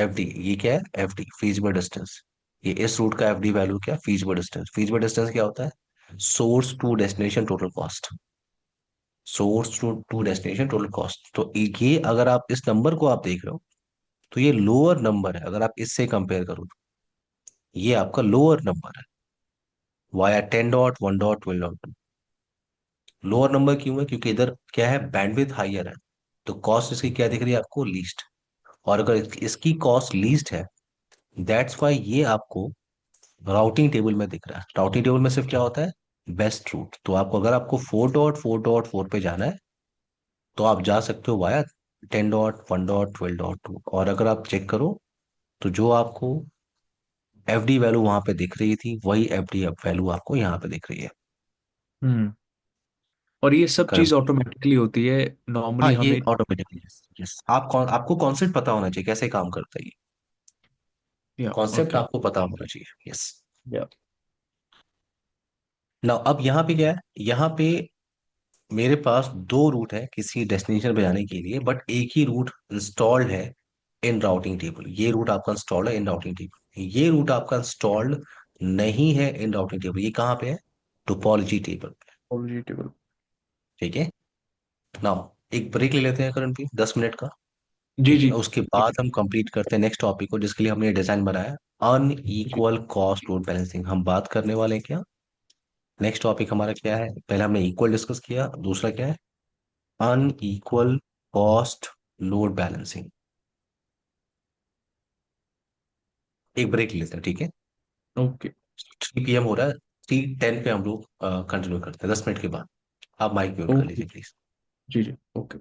FD, ये क्या है, FD फीजिबल डिस्टेंस। ये इस रूट का FD वैल्यू क्या, फीजिबल डिस्टेंस। फीजिबल डिस्टेंस क्या होता है, source to destination total cost. Source to destination total cost. तो ये अगर आप इस नंबर को आप देख रहे हो, तो ये लोअर नंबर है। अगर आप इससे कंपेयर करो तो ये आपका लोअर नंबर है, via 10 dot 1 dot 12 dot. Lower number क्यों है? क्योंकि इधर क्या है, बैंडविड्थ हाइयर है, तो कॉस्ट इसकी क्या दिख रही है आपको, लीस्ट। और अगर इसकी कॉस्ट लीस्ट है, दैट्स वाई ये आपको राउटिंग टेबल में दिख रहा है। राउटिंग टेबल में सिर्फ क्या होता है, बेस्ट रूट। तो आपको अगर आपको 4.4.4 पे जाना है, तो आप जा सकते हो वाया 10 डॉट 1 डॉट 12 डॉट 2। और अगर आप चेक करो, तो जो आपको एफडी वैल्यू वहां पे दिख रही थी, वही एफडी वैल्यू आपको यहाँ पे दिख रही है। हम्म। और ये सब चीज़ करंट। ऑटोमेटिकली होती है हाँ, नॉर्मली ये हमें। ऑटोमेटिकली। यस, आपको कॉन्सेप्ट पता होना चाहिए कैसे काम करता है ये। या कॉन्सेप्ट ओके। आपको पता होना चाहिए। यस। या ना अब यहाँ पे क्या है, यहाँ पे मेरे पास दो रूट है किसी डेस्टिनेशन पे जाने के लिए, बट एक ही रूट इंस्टॉल्ड है इन राउटिंग टेबल। ये रूट आपका इंस्टॉल्ड है इन राउटिंग टेबल, ये रूट आपका इंस्टॉल्ड नहीं है इन राउटिंग टेबल। ये कहाँ पे है, टोपोलॉजी टेबल। पॉजिटिव। ठीक है। नाउ एक ब्रेक ले लेते हैं करण भी, 10 मिनट का। जी ठीक है, जी। उसके ठीक बाद है। हम कंप्लीट करते हैं नेक्स्ट टॉपिक को, जिसके लिए हमने डिजाइन बनाया, जी अनइक्वल कॉस्ट लोड बैलेंसिंग। हम बात करने वाले हैं क्या, नेक्स्ट टॉपिक हमारा क्या है, पहले हमने इक्वल डिस्कस किया, दूसरा क्या है, अनइक्वल कॉस्ट लोड बैलेंसिंग। एक ब्रेक लेते हैं, ठीक है। ओके। 3 PM हो रहा है, 3:10 पे हम लोग कंटिन्यू करते हैं, 10 मिनट के बाद। आप माइक म्यूट कर ओके। लीजिए प्लीज। जी जी ओके।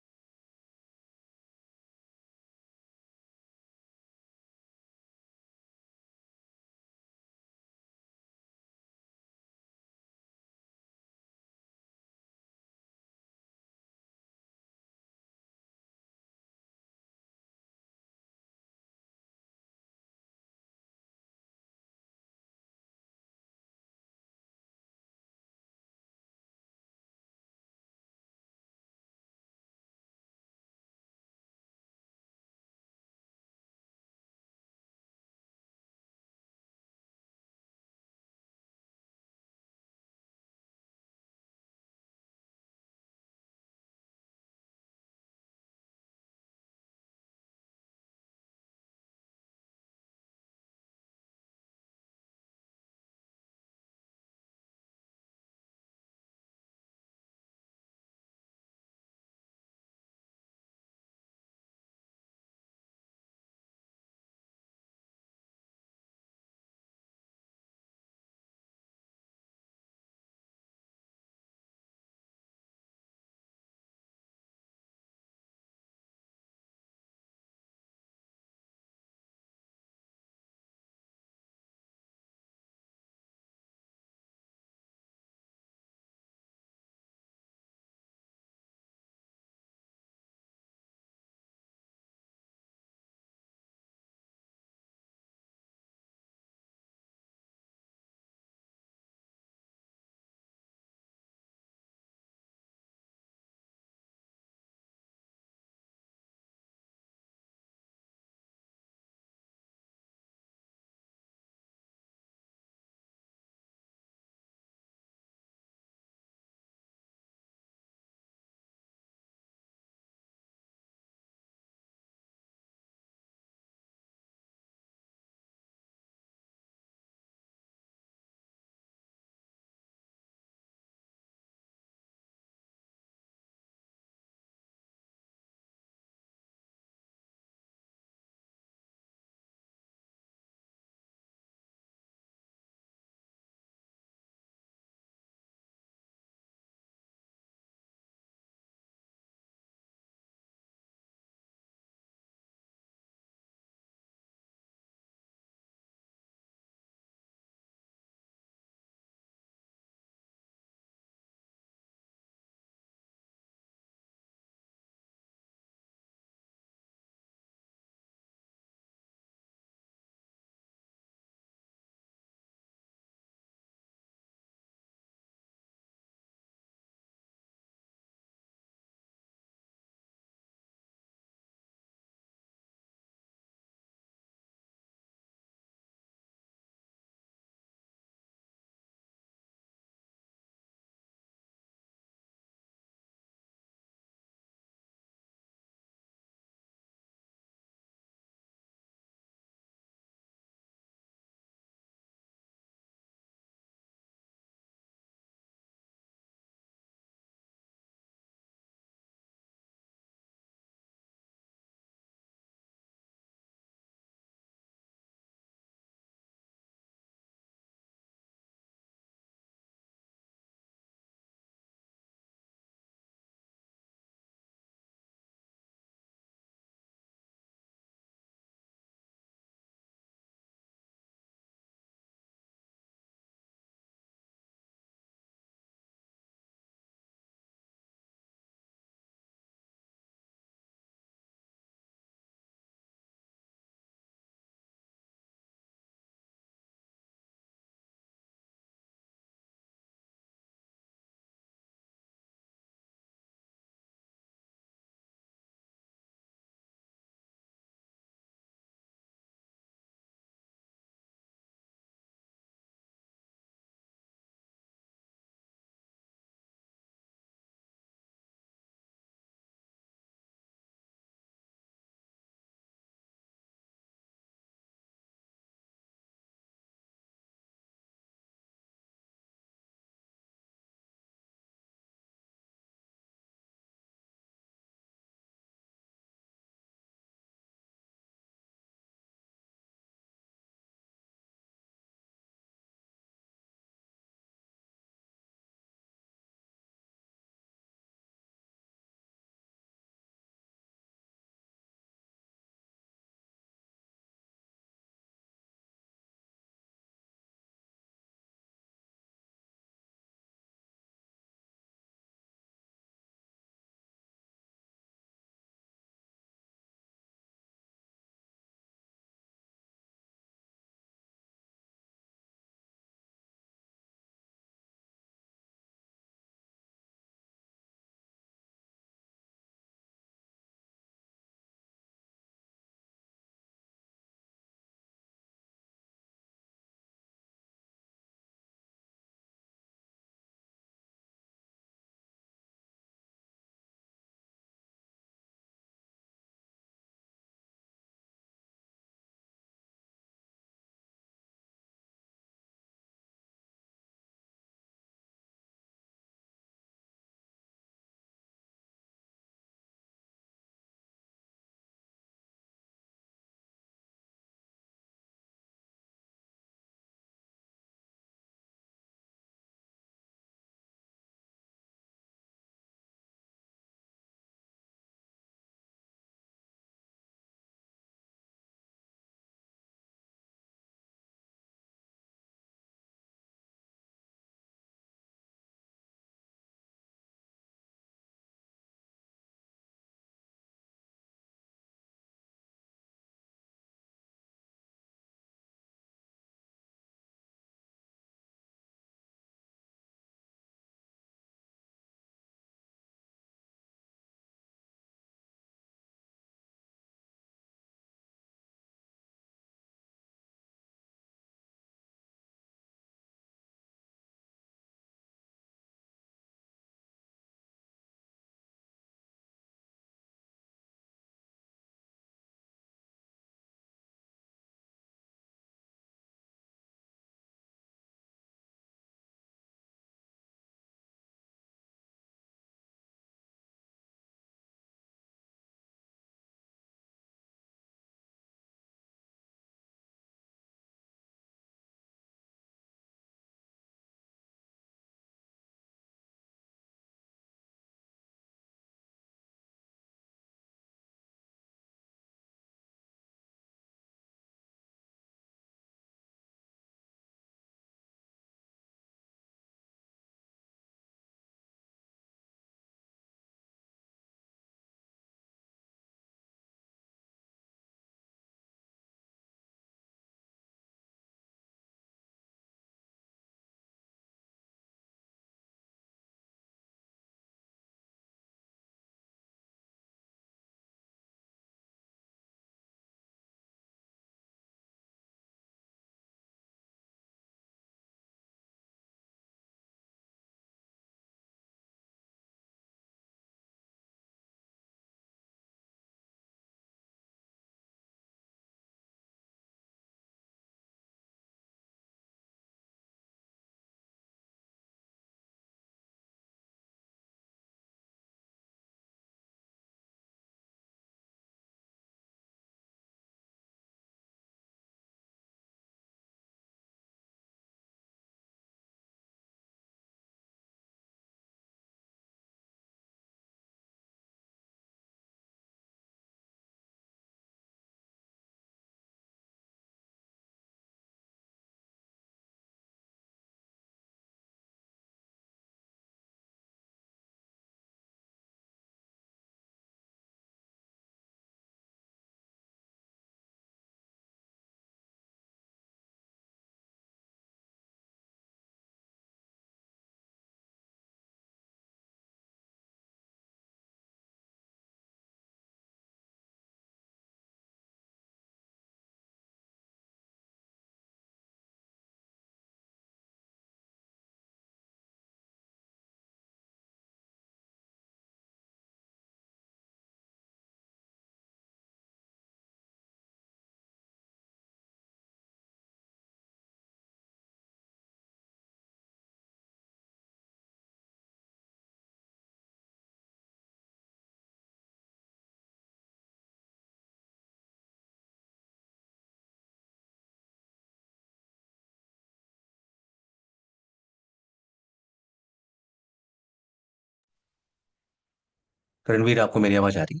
रणवीर, आपको मेरी आवाज आ रही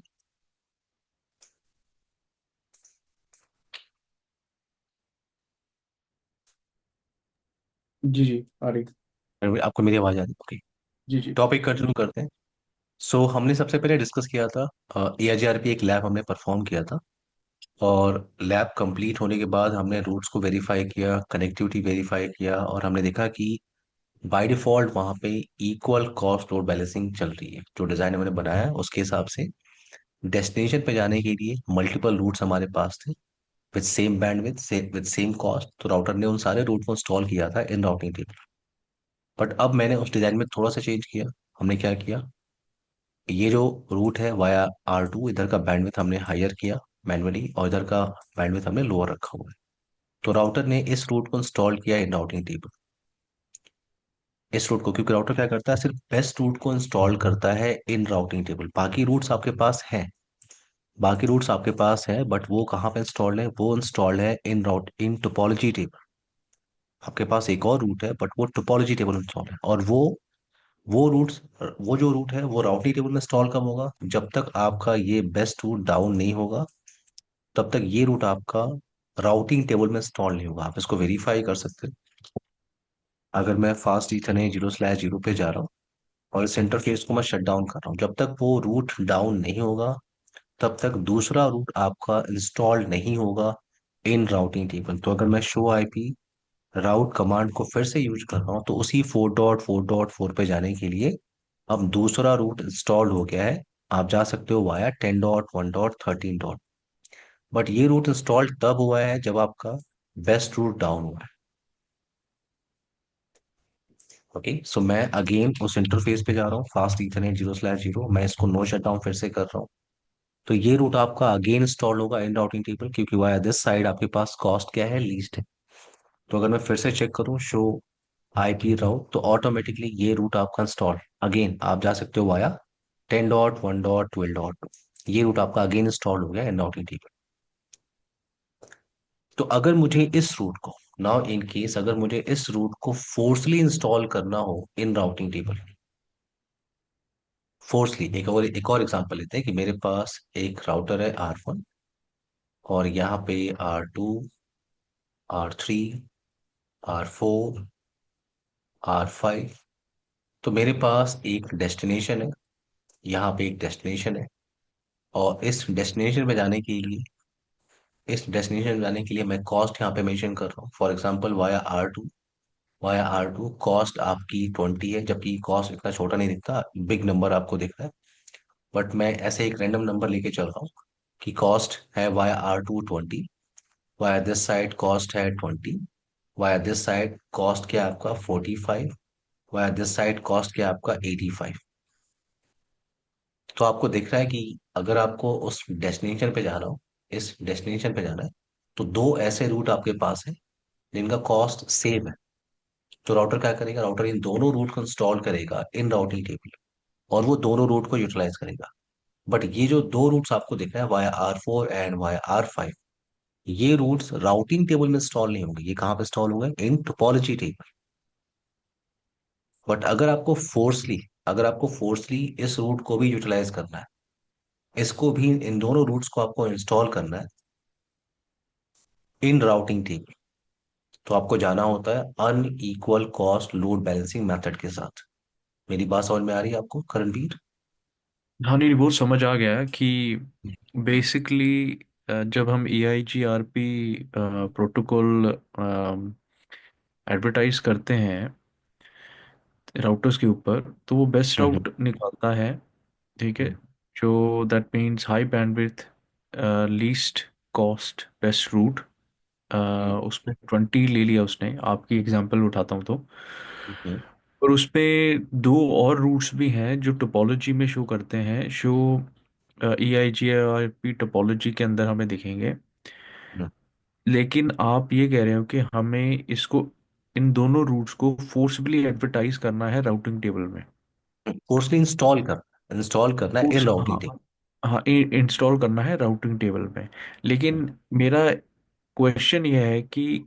जी जी, आ रही। है? रणवीर, आपको मेरी आवाज आ रही है? ओके। जी जी। टॉपिक कंटिन्यू करते हैं। सो हमने सबसे पहले डिस्कस किया था, AIGRP एक लैब हमने परफॉर्म किया था। और लैब कंप्लीट होने के बाद हमने रूट्स को वेरीफाई किया, कनेक्टिविटी वेरीफाई किया, और हमने देखा कि बाय डिफॉल्ट वहाँ पे इक्वल कॉस्ट लोड बैलेंसिंग चल रही है। जो डिज़ाइन हमने बनाया है उसके हिसाब से डेस्टिनेशन पे जाने के लिए मल्टीपल रूट्स हमारे पास थे, विद सेम बैंडविड्थ से विद सेम कॉस्ट। तो राउटर ने उन सारे रूट को इंस्टॉल किया था इन राउटिंग टेबल। बट अब मैंने उस डिज़ाइन में थोड़ा सा चेंज किया। हमने क्या किया, ये जो रूट है वाया R2, इधर का बैंडविड्थ हमने हायर किया मैनुअली, और इधर का बैंडविड्थ हमने लोअर रखा हुआ है। तो राउटर ने इस रूट को इंस्टॉल किया इन राउटिंग टेबल। इस रूट को, क्योंकि राउटर क्या करता है, सिर्फ बेस्ट रूट को इंस्टॉल करता है इन राउटिंग टेबल। बाकी रूट्स आपके पास हैं, बाकी रूट्स आपके पास है, बट वो कहाँ पे इंस्टॉल्ड है? वो इंस्टॉल्ड है इन टोपोलॉजी टेबल। आपके पास एक और रूट है, बट वो टोपोलॉजी टेबल इंस्टॉल है। और वो रूट्स वो जो रूट है वो राउटिंग टेबल में इंस्टॉल कब होगा? जब तक आपका ये बेस्ट रूट डाउन नहीं होगा, तब तक ये रूट आपका राउटिंग टेबल में इंस्टॉल नहीं होगा। आप इसको वेरीफाई कर सकते हैं। अगर मैं फास्ट ईथरनेट 0/0 पे जा रहा हूँ और इस इंटरफेस को मैं शट डाउन कर रहा हूँ, जब तक वो रूट डाउन नहीं होगा, तब तक दूसरा रूट आपका इंस्टॉल नहीं होगा इन राउटिंग टेबल। तो अगर मैं शो आईपी राउट कमांड को फिर से यूज कर रहा हूँ, तो उसी 4.4.4 पे जाने के लिए अब दूसरा रूट इंस्टॉल हो गया है। आप जा सकते हो वाया 10.1.13 बट ये रूट इंस्टॉल तब हुआ है जब आपका बेस्ट रूट डाउन हुआ है। ओके, सो मैं अगेन उस इंटरफेस पे जा रहा हूँ, फास्ट इथरनेट 0/0, मैं इसको नो शट डाउन फिर से कर रहा हूँ। तो ये रूट आपका अगेन इंस्टॉल होगा इन राउटिंग टेबल, क्योंकि वाया दिस साइड आपके पास कॉस्ट क्या है? लीस्ट है। तो अगर मैं फिर से चेक करूँ शो आईपी राउट, तो ऑटोमेटिकली ये रूट आपका इंस्टॉल, अगेन आप जा सकते हो वाया 10.1.12. ये रूट आपका अगेन इंस्टॉल हो गया इन राउटिंग टेबल। तो अगर मुझे इस रूट को, नाउ इन केस अगर मुझे इस रूट को फोर्सली इंस्टॉल करना हो इन राउटिंग टेबल, फोर्सली, एक और एग्जांपल लेते हैं कि मेरे पास एक राउटर है R1, और यहाँ पे R2, R3, R4, R5। तो मेरे पास एक डेस्टिनेशन है, यहाँ पे एक डेस्टिनेशन है, और इस डेस्टिनेशन में जाने के लिए मैं कॉस्ट यहाँ पे मेंशन कर रहा हूँ। For example via R2 cost आपकी 20 है, जबकि कॉस्ट इतना छोटा नहीं दिखता, बिग नंबर आपको दिख रहा है। बट मैं ऐसे एक रैंडम नंबर लेके चल रहा हूँ कि कॉस्ट है via R2 20, via this side cost है 20, वाया दिस साइड कॉस्ट क्या है आपका 45, वाया दिस साइड कॉस्ट क्या है आपका 85। तो आपको दिख रहा है कि अगर आपको उस डेस्टिनेशन पे जाना हो, इस डेस्टिनेशन पे जाना है, तो दो ऐसे रूट आपके पास है जिनका कॉस्ट सेम है। तो राउटर क्या करेगा? राउटर इन दोनों रूट को इंस्टॉल करेगा इन राउटिंग टेबल, और वो दोनों रूट को यूटिलाइज करेगा। बट ये जो दो रूट्स आपको दिख रहा है via R4 and via R5, ये रूट्स राउटिंग टेबल में इंस्टॉल नहीं होंगे। ये कहाँ पे इंस्टॉल होंगे? इन टोपोलॉजी टेबल। बट अगर आपको फोर्सली इस रूट को भी यूटिलाइज करना है, इसको भी, इन दोनों रूट्स को आपको इंस्टॉल करना है इन राउटिंग टेबल, तो आपको जाना होता है unequal cost load balancing method के साथ। मेरी बात समझ में आ रही है आपको करणवीर? हाँ नहीं, वो समझ आ गया कि बेसिकली जब हम EIGRP प्रोटोकॉल एडवर्टाइज करते हैं राउटर्स के ऊपर, तो वो बेस्ट हम्म। राउट निकालता है। ठीक है। हम्म। जो that means high bandwidth, least cost best route. हम्म। उसमें 20 ले लिया उसने, आपकी एग्जांपल उठाता हूँ तो। हम्म। और उसपे दो और रूट्स भी हैं जो टोपोलॉजी में शो करते हैं, शो EIGRP टोपोलॉजी के अंदर हमें दिखेंगे। हम्म। लेकिन आप ये कह रहे हो कि हमें इसको, इन दोनों रूट्स को फोर्सबली एडवर्टाइज करना है राउटिंग टेबल में। फोर्सली इंस्टॉल करना है इन फोर्स, राउटिंग हाँ। टेबल। हाँ, इंस्टॉल करना है राउटिंग टेबल में। लेकिन मेरा क्वेश्चन ये है कि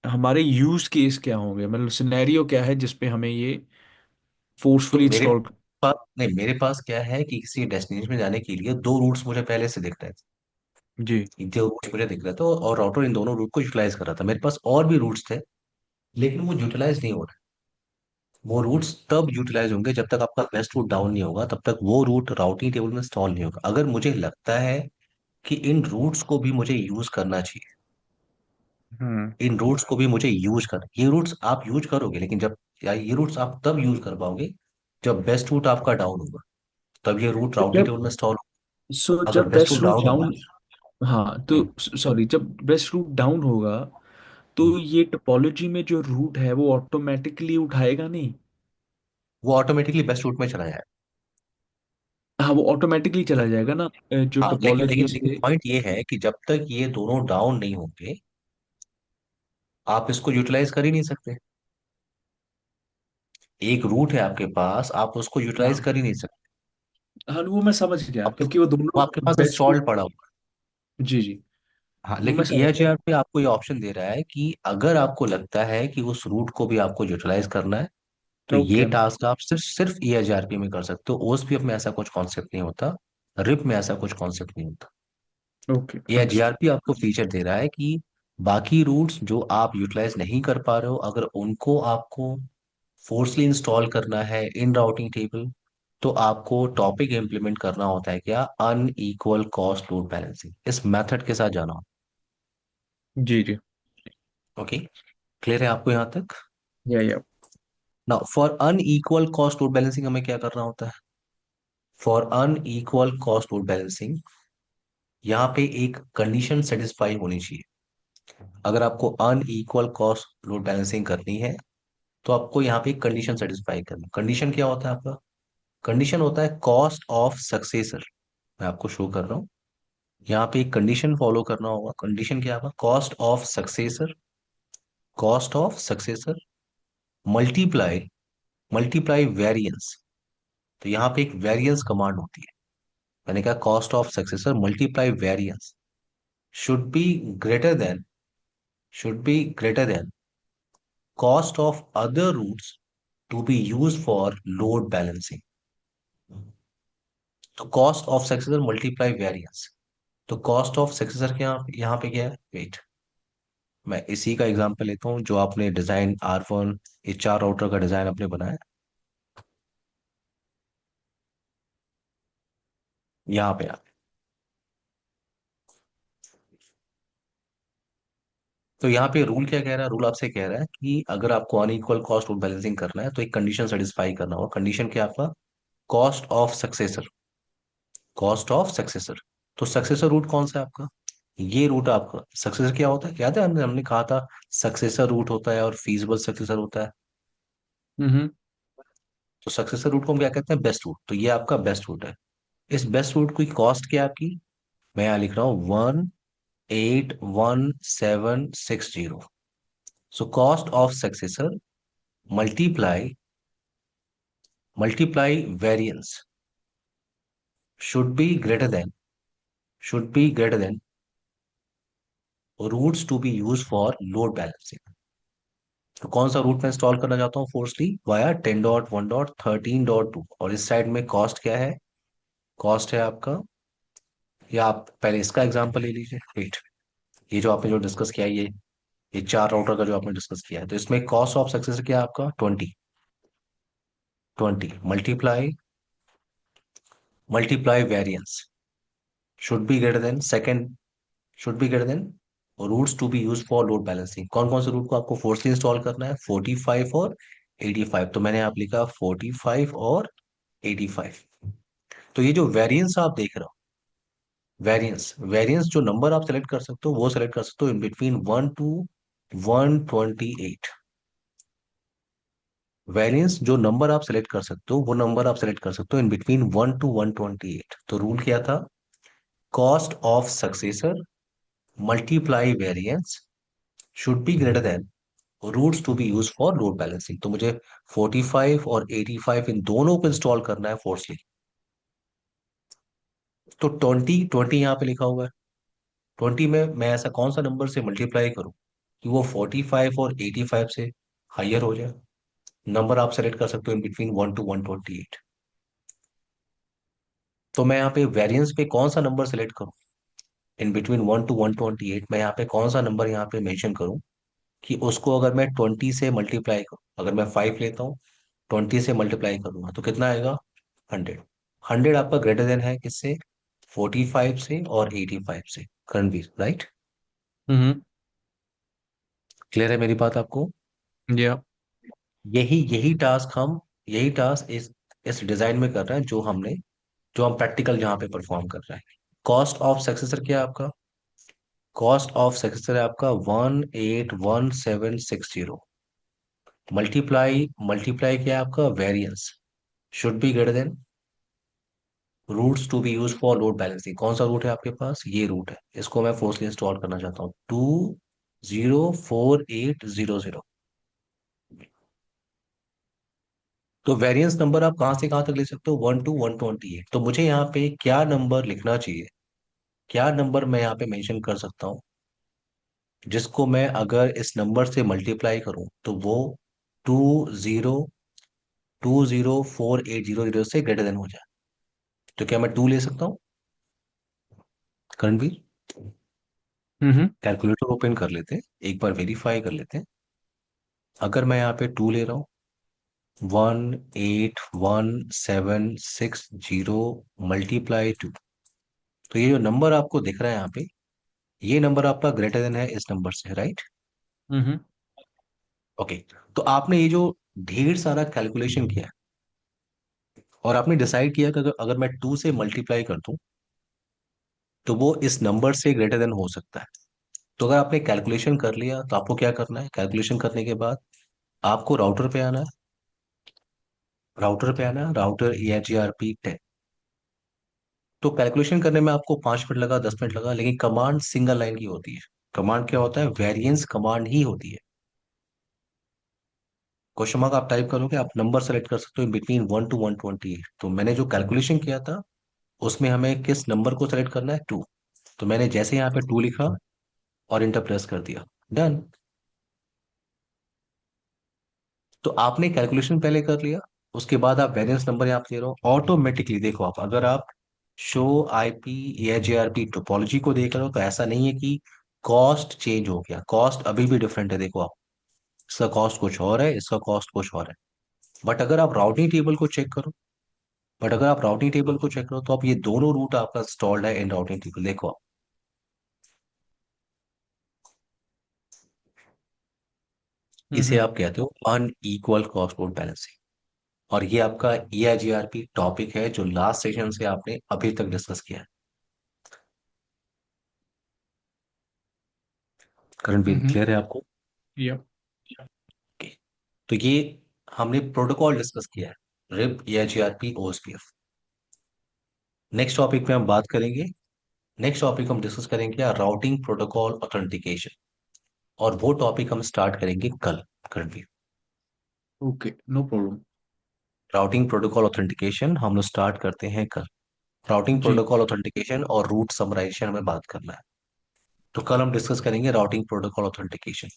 हमारे यूज केस क्या होंगे, मतलब सिनेरियो क्या है जिसपे हमें ये तो फोर्सफुली मेरे इंस्टॉल। नहीं, मेरे पास क्या है कि किसी डेस्टिनेशन में जाने के लिए दो रूट्स मुझे पहले से दिख रहे जी। थे, दो रूट्स मुझे दिख रहे थे, और राउटर इन दोनों रूट को यूटिलाइज कर रहा था। मेरे पास और भी रूट्स थे, लेकिन वो यूटिलाइज नहीं हो रहे। वो रूट्स तब यूटिलाइज होंगे जब तक आपका बेस्ट रूट डाउन नहीं होगा, तब तक वो रूट राउटिंग टेबल में इंस्टॉल नहीं होगा। अगर मुझे लगता है कि इन रूट्स को भी मुझे यूज करना चाहिए, हम्म। इन रूट्स को भी मुझे यूज कर, ये रूट्स आप यूज करोगे, लेकिन जब, या ये रूट्स आप तब यूज कर पाओगे जब बेस्ट रूट आपका डाउन होगा, तब ये रूट तो राउटिंग जब टेबल में इंस्टॉल सो होगा। अगर जब best best route route down होगा। डाउन, हाँ तो हम्म, सॉरी, जब बेस्ट रूट डाउन होगा हम्म, तो ये टोपोलॉजी में जो रूट है वो ऑटोमेटिकली उठाएगा नहीं? वो ऑटोमेटिकली बेस्ट रूट में चला जाएगा। हाँ, वो ऑटोमेटिकली चला जाएगा ना, जो हाँ, लेकिन टोपोलॉजी लेकिन लेकिन से। पॉइंट ये है कि जब तक ये दोनों डाउन नहीं होंगे, आप इसको यूटिलाइज कर ही नहीं सकते। एक रूट है आपके पास, आप उसको यूटिलाइज हाँ कर ही नहीं सकते। हाँ, वो मैं समझ गया अब तो क्योंकि वो वो दोनों आपके पास बेस्ट रूट। इंस्टॉल्ड पड़ा हुआ है। जी जी, हाँ, वो मैं लेकिन समझ गया। एआरजीआर पे आपको ये ऑप्शन दे रहा है कि अगर आपको लगता है कि उस रूट को भी आपको यूटिलाइज करना है, तो ये ओके टास्क आप सिर्फ सिर्फ एआरजीआरपी में कर सकते हो। ओएसपीएफ में ऐसा कुछ कॉन्सेप्ट नहीं होता, रिप में ऐसा कुछ कॉन्सेप्ट नहीं होता। Okay, understood. एआरजीआरपी आपको फीचर दे रहा है कि बाकी रूट्स जो आप यूटिलाइज नहीं कर पा रहे हो, अगर उनको आपको फोर्सली इंस्टॉल करना है इन राउटिंग टेबल, तो आपको टॉपिक इंप्लीमेंट करना होता है, क्या, अनइक्वल कॉस्ट लोड बैलेंसिंग, इस मेथड के साथ जाना जी जी। होता। ओके, क्लियर है आपको यहाँ तक? या। ना, for unequal cost load balancing हमें क्या करना होता है? For unequal cost load balancing, यहाँ पे एक कंडीशन सेटिस्फाई होनी चाहिए। अगर आपको अनइक्वल कॉस्ट लोड बैलेंसिंग करनी है, तो आपको यहाँ पे एक कंडीशन सेटिस्फाई करना। कंडीशन क्या होता है आपका? कंडीशन होता है कॉस्ट ऑफ सक्सेसर। मैं आपको शो कर रहा हूँ, यहाँ पे एक कंडीशन फॉलो करना होगा। कंडीशन क्या होगा? Cost of successor, cost of successor multiply, multiply variance. तो यहाँ पे एक वेरिएंस कमांड होती है। मैंने कहा cost of successor multiply variance should be greater than, should be greater than cost of other routes to be use for load balancing. तो cost of successor multiply variance, तो कॉस्ट ऑफ सक्सेसर के यहाँ पे क्या है? Wait, मैं इसी का एग्जांपल लेता हूँ जो आपने डिजाइन R1, ये चार राउटर का डिजाइन आपने बनाया यहाँ पे। तो यहाँ पे रूल क्या कह रहा है? रूल आपसे कह रहा है कि अगर आपको अनइक्वल कॉस्ट रूट बैलेंसिंग करना है, तो एक कंडीशन सेटिस्फाई करना होगा। कंडीशन क्या है आपका? Cost of successor, cost of successor. तो सक्सेसर रूट कौन सा है आपका? ये रूट आपका सक्सेसर क्या होता है? याद है हमने हमने कहा था सक्सेसर रूट होता है और फीजिबल सक्सेसर होता है। हम्म। तो सक्सेसर रूट को हम क्या कहते हैं? Best route. तो ये आपका बेस्ट रूट है। इस बेस्ट रूट की कॉस्ट क्या है आपकी? मैं यहाँ लिख रहा हूँ 181,760। So cost of successor multiply, multiply variance should be greater than, should be greater than routes to be use for load balancing. तो कौन सा रूट मैं इंस्टॉल करना चाहता हूँ फोर्सली? वाया 10.1.13.2। और इस साइड में कॉस्ट क्या है? कॉस्ट है आपका, या आप पहले इसका एग्जांपल ले लीजिए। वेट, ये जो आपने जो डिस्कस किया है, ये चार राउटर का जो आपने डिस्कस किया है, तो इसमें कॉस्ट ऑफ सक्सेस क्या है आपका? 20, 20 multiply, multiply variance should be greater than, second should be greater than routes to be use for load balancing. कौन कौन से रूट को आपको फोर्सली इंस्टॉल करना है? 45 और 85। तो मैंने आप लिखा 45 और 85। तो ये जो वेरिएंस आप देख रहे हो, वेरिएंस, वेरिएंस जो नंबर आप सेलेक्ट कर सकते हो वो सेलेक्ट कर सकते हो इन बिटवीन 1 to 128। वेरिएंस जो नंबर आप सेलेक्ट कर सकते हो वो नंबर आप सेलेक्ट कर सकते हो इन बिटवीन 1 to 128। तो रूल क्या था? Cost of successor multiply variance should be greater than routes to be use for load balancing. तो मुझे 45 और 85 इन दोनों को इंस्टॉल करना है फोर्सली। तो 20 यहाँ पे लिखा हुआ है। 20 में मैं ऐसा कौन सा नंबर से मल्टीप्लाई करूं कि वो 45 और 85 से हायर हो जाए? नंबर आप सेलेक्ट कर सकते हो इन बिटवीन 1 to 128। तो मैं यहाँ पे वेरिएंस पे कौन सा नंबर सेलेक्ट करूँ? इन बिटवीन 1 to 128 मैं यहाँ पे कौन सा नंबर यहाँ पे मेंशन करूँ कि उसको अगर मैं 20 से मल्टीप्लाई करूँ, अगर मैं 5 लेता हूँ, 20 से मल्टीप्लाई करूंगा तो कितना आएगा? 100। 100 आपका ग्रेटर देन है किससे? 45 से और 85 से। करणवीर, राइट? हम्म। क्लियर है मेरी बात आपको? या। यही टास्क इस डिजाइन में कर रहे हैं जो हम प्रैक्टिकल जहां पे परफॉर्म कर रहे हैं। कॉस्ट ऑफ सक्सेसर क्या है आपका? कॉस्ट ऑफ सक्सेसर है आपका 181760। मल्टीप्लाई मल्टीप्लाई क्या है आपका? Variance should be greater than routes to be use for load balancing. कौन सा रूट है आपके पास? ये रूट है। इसको मैं फोर्सली इंस्टॉल करना चाहता हूँ। 204800। तो वेरिएंस नंबर आप कहाँ से कहाँ तक ले सकते हो? 1 to 128। तो मुझे यहाँ पे क्या नंबर लिखना चाहिए? क्या नंबर मैं यहाँ पे मेंशन कर सकता हूँ जिसको मैं अगर इस नंबर से मल्टीप्लाई करूं तो वो 20204800 से ग्रेटर देन हो जाए? तो क्या मैं 2 ले सकता हूँ? करणवीर, हम्म। कैलकुलेटर ओपन कर लेते हैं, एक बार वेरीफाई कर लेते हैं। अगर मैं यहाँ पे 2 ले रहा हूँ, 181760 मल्टीप्लाई 2, तो ये जो नंबर आपको दिख रहा है यहाँ पे, ये नंबर आपका ग्रेटर देन है इस नंबर से, राइट? हम्म। ओके। तो आपने ये जो ढेर सारा कैलकुलेशन किया है और आपने डिसाइड किया कि अगर मैं 2 से मल्टीप्लाई कर दूं तो वो इस नंबर से ग्रेटर देन हो सकता है। तो अगर आपने कैलकुलेशन कर लिया तो आपको क्या करना है? कैलकुलेशन करने के बाद आपको राउटर पे आना है। Router E H G R P 10। तो कैलकुलेशन करने में आपको 5 मिनट लगा, 10 मिनट लगा, लेकिन कमांड सिंगल लाइन की होती है। कमांड क्या होता है? वेरिएंस कमांड ही होती है। क्वेश्चन मार्क आप टाइप करोगे, आप नंबर सेलेक्ट कर सकते हो बिटवीन 1 to 128। तो मैंने जो कैलकुलेशन किया था उसमें हमें किस नंबर को सेलेक्ट करना है? 2। तो मैंने जैसे यहाँ पे 2 लिखा और इंटर प्रेस कर दिया, डन। तो आपने कैलकुलेशन पहले कर लिया, उसके बाद आप वेरिएंस नंबर यहाँ पे दे रहे हो ऑटोमेटिकली। देखो आप, अगर आप शो आईपी या जेआरपी टोपोलॉजी को देख रहे हो तो ऐसा नहीं है कि कॉस्ट चेंज हो गया। कॉस्ट अभी भी डिफरेंट है। देखो आप, इसका कॉस्ट कुछ और है, इसका कॉस्ट कुछ और है। बट अगर आप राउटिंग टेबल को चेक करो बट अगर आप राउटिंग टेबल को चेक करो तो आप ये दोनों रूट आपका इंस्टॉल्ड है इन राउटिंग टेबल। देखो आप, इसे हम्म। आप कहते हो अनइक्वल कॉस्ट लोड बैलेंसिंग। और ये आपका ईआईजीआरपी टॉपिक है जो लास्ट सेशन से आपने अभी तक डिस्कस किया है। करणवीर, हम्म। क्लियर है आपको? या। Okay. तो ये हमने प्रोटोकॉल डिस्कस किया है, RIP EIGRP OSPF. Next topic पे हम बात करेंगे। नेक्स्ट टॉपिक हम डिस्कस करेंगे राउटिंग प्रोटोकॉल ऑथेंटिकेशन। और वो टॉपिक हम स्टार्ट करेंगे कल। Karanveer, okay, no problem. Routing protocol authentication हम लोग स्टार्ट करते हैं कल। राउटिंग जी। प्रोटोकॉल ऑथेंटिकेशन और रूट समराइजेशन हमें बात करना है। तो कल हम डिस्कस करेंगे राउटिंग प्रोटोकॉल ऑथेंटिकेशन।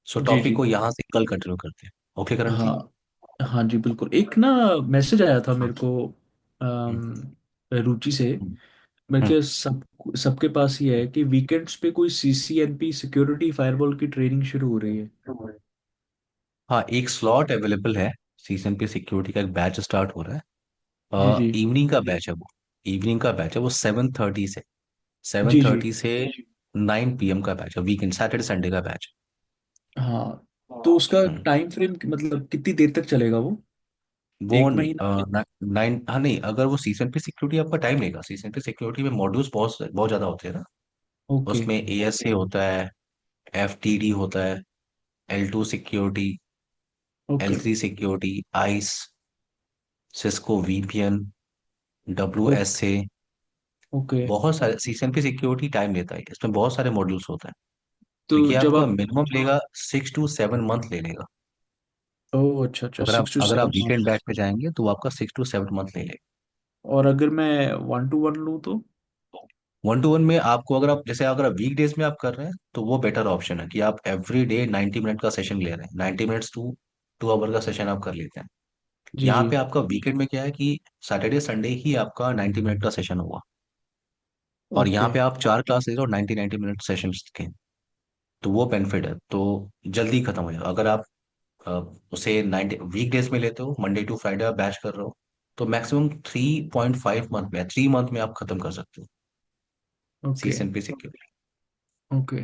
सो जी टॉपिक जी। को यहाँ से कल कंटिन्यू करते हैं। ओके करण जी? हाँ हाँ जी, बिल्कुल। एक ना मैसेज आया था मेरे को हम्म, रुचि से। हम्म, मेरे हम्म। के सबके पास ये है कि वीकेंड्स पे कोई सीसीएनपी सिक्योरिटी फायरवॉल की ट्रेनिंग शुरू हो रही है। हाँ, एक स्लॉट अवेलेबल है। सीजन पे सिक्योरिटी का एक बैच स्टार्ट हो रहा जी है। जी। इवनिंग का बैच है वो। इवनिंग का बैच है वो 7:30 से। सेवन जी जी। थर्टी से 9 PM का बैच है। वीकेंड सैटरडे संडे का बैच। हाँ, तो उसका हम्म। टाइम फ्रेम मतलब कितनी देर तक चलेगा वो? वो एक महीना? 9, हाँ नहीं, अगर वो सीजन पे सिक्योरिटी आपका टाइम लेगा। सीजन पे सिक्योरिटी में मॉड्यूल्स बहुत बहुत ज्यादा होते हैं ना। ओके। उसमें एएसए होता है, एफटीडी होता है, L2 security, okay. L3 security, ice, Cisco VPN, WSA। Okay. बहुत सारे सीजन पे सिक्योरिटी टाइम लेता है, इसमें बहुत सारे मॉड्यूल्स होते हैं। तो तो ये जब आपका आप मिनिमम लेगा 6 to 7 मंथ ले लेगा। ओह अच्छा अच्छा, अगर आप सिक्स टू अगर आप सेवन वीकेंड बैच पे जाएंगे तो वो आपका 6 to 7 मंथ ले लेगा। और अगर मैं 1-to-1 लूँ तो? 1 to 1 में आपको, अगर आप वीक डेज में आप कर रहे हैं तो वो बेटर ऑप्शन है कि आप एवरी डे 90 मिनट का सेशन ले रहे हैं। 90 मिनट्स टू 2 आवर का सेशन आप कर लेते हैं। जी यहाँ जी। पे आपका वीकेंड में क्या है कि सैटरडे संडे ही आपका 90 मिनट का सेशन होगा, और यहाँ ओके पे आप 4 क्लास ले रहे हो 90 90 मिनट सेशन के। तो वो बेनिफिट है, तो जल्दी खत्म हो जाएगा। अगर आप अ, उसे 90 वीक डेज में लेते हो, मंडे टू फ्राइडे आप बैच कर रहे हो, तो मैक्सिमम 3.5 मंथ में, 3 मंथ में आप खत्म कर सकते हो ओके सीएसएनपी सिक्योरिटी। ओके।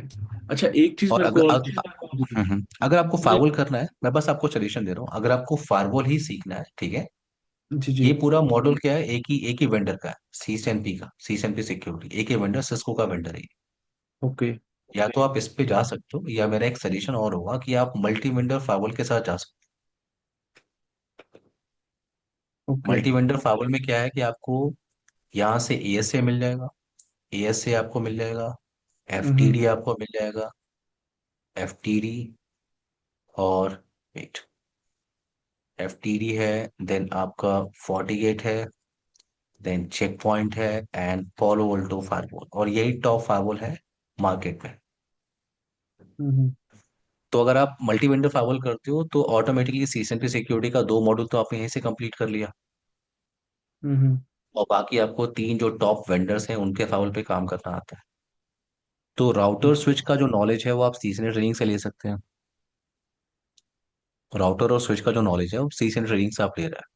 अच्छा, एक चीज और मेरे को और जी जी। अगर आपको मुझे फाइवल करना है, मैं बस आपको सजेशन दे रहा हूँ, अगर आपको फायरवॉल ही सीखना है, ठीक है। जी जी। ये पूरा मॉडल क्या है, एक ही वेंडर का है, सीएसएनपी का, सीएसएनपी सिक्योरिटी एक ही वेंडर, सिस्को का वेंडर है ये। ओके या तो आप इस पे जा सकते हो, या मेरा एक सजेशन और होगा कि आप मल्टी वेंडर फाइवल के साथ जा सकते हो। ओके। मल्टी वेंडर फाइवल में क्या है कि आपको यहाँ से एएसए मिल जाएगा, एएसए आपको मिल जाएगा, हम्म एफटीडी आपको मिल जाएगा, एफटीडी, और वेट, एफटीडी है, देन आपका FortiGate है, देन चेक पॉइंट है, एंड पॉलो वोल्टो फायरवॉल, और यही टॉप फायरवॉल है मार्केट में। हम्म तो अगर आप मल्टी वेंडर फायरवॉल करते हो तो ऑटोमेटिकली सीएसएमपी सिक्योरिटी का 2 मॉड्यूल तो आपने यहीं से कंप्लीट कर लिया, हम्म और बाकी आपको 3 जो टॉप वेंडर्स हैं उनके फाइवल पे काम करना आता है। तो राउटर स्विच का जो नॉलेज है वो आप सीजनल ट्रेनिंग से ले सकते हैं। राउटर और स्विच का जो नॉलेज है वो सीजनल ट्रेनिंग से आप ले रहे हैं।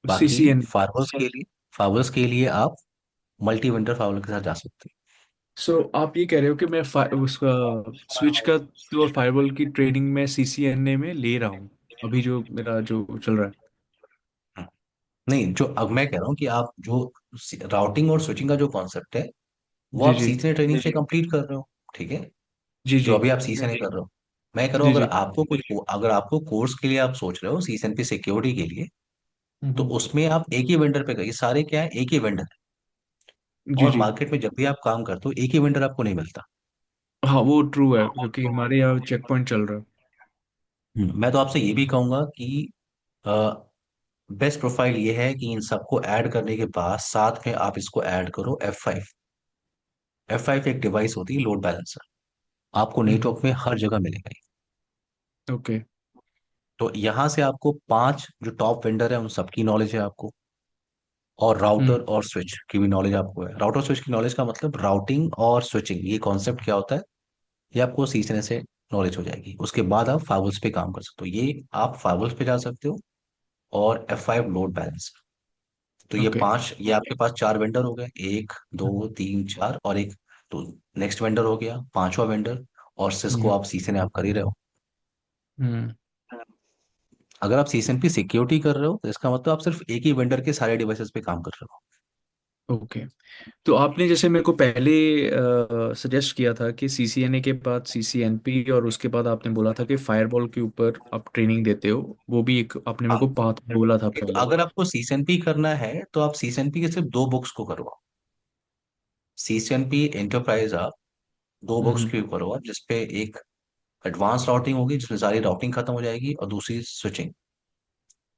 बाकी सीसीएन। फायरवॉल्स के लिए आप मल्टी वेंडर फायरवॉल के साथ जा सकते सो आप ये कह रहे हो कि मैं उसका स्विच का तो और फायरवॉल की ट्रेनिंग में सीसीएनए में ले रहा हूँ, अभी जो मेरा जो चल रहा है। हैं। नहीं, जो अब मैं कह रहा हूँ कि आप जो राउटिंग और स्विचिंग का जो कॉन्सेप्ट है वो जी आप जी सीजनल ट्रेनिंग से कंप्लीट कर रहे हो, ठीक है। जी जो जी अभी आप सीजन कर रहे हो, मैं कह रहा जी हूँ जी। अगर आपको कोर्स के लिए आप सोच रहे हो सीएसएनपी सिक्योरिटी के लिए, तो हम्म उसमें आप एक ही वेंडर पे करिए, सारे क्या है एक ही वेंडर है। जी और जी। मार्केट में जब भी आप काम करते हो एक ही वेंडर आपको नहीं मिलता। हाँ वो ट्रू है, क्योंकि हमारे यहाँ चेक पॉइंट चल रहा है। मैं तो आपसे ये भी कहूंगा कि बेस्ट प्रोफाइल ये है कि इन सबको ऐड करने के बाद साथ में आप इसको ऐड करो F5। F5 एक डिवाइस होती है, लोड बैलेंसर, आपको हम्म नेटवर्क में हर जगह मिलेगा ये। ओके। तो यहाँ से आपको 5 जो टॉप वेंडर है उन सबकी नॉलेज है आपको, और राउटर हम्म और स्विच की भी नॉलेज आपको है। राउटर स्विच की नॉलेज का मतलब राउटिंग और स्विचिंग ये कॉन्सेप्ट क्या होता है, ये आपको सीखने से नॉलेज हो जाएगी। उसके बाद आप फाइवल्स पे काम कर सकते हो, ये आप फाइवल्स पे जा सकते हो, और F5 लोड बैलेंस। तो ये ओके। 5, ये आपके पास 4 वेंडर हो गए, 1 2 3 4, और एक तो नेक्स्ट वेंडर हो गया, पांचवा वेंडर। और सिस्को हम्म आप सीसेन आप कर ही रहे हो। हम्म अगर आप सीसेन की सिक्योरिटी कर रहे हो तो इसका मतलब आप सिर्फ एक ही वेंडर के सारे डिवाइसेस पे काम कर रहे हो। ओके। तो आपने जैसे मेरे को पहले सजेस्ट किया था कि सीसीएनए के बाद सीसीएनपी, और उसके बाद आपने बोला था कि फायरवॉल के ऊपर आप ट्रेनिंग देते हो, वो भी एक आपने मेरे हाँ, को पाथ बोला था तो पहले। अगर आपको सीएसएनपी करना है तो आप सीएसएनपी के सिर्फ 2 बुक्स को करवाओ। सीएसएनपी एंटरप्राइज आप 2 बुक्स हम्म की करवाओ, जिसपे एक एडवांस राउटिंग होगी जिसमें सारी राउटिंग खत्म हो जाएगी, और दूसरी स्विचिंग।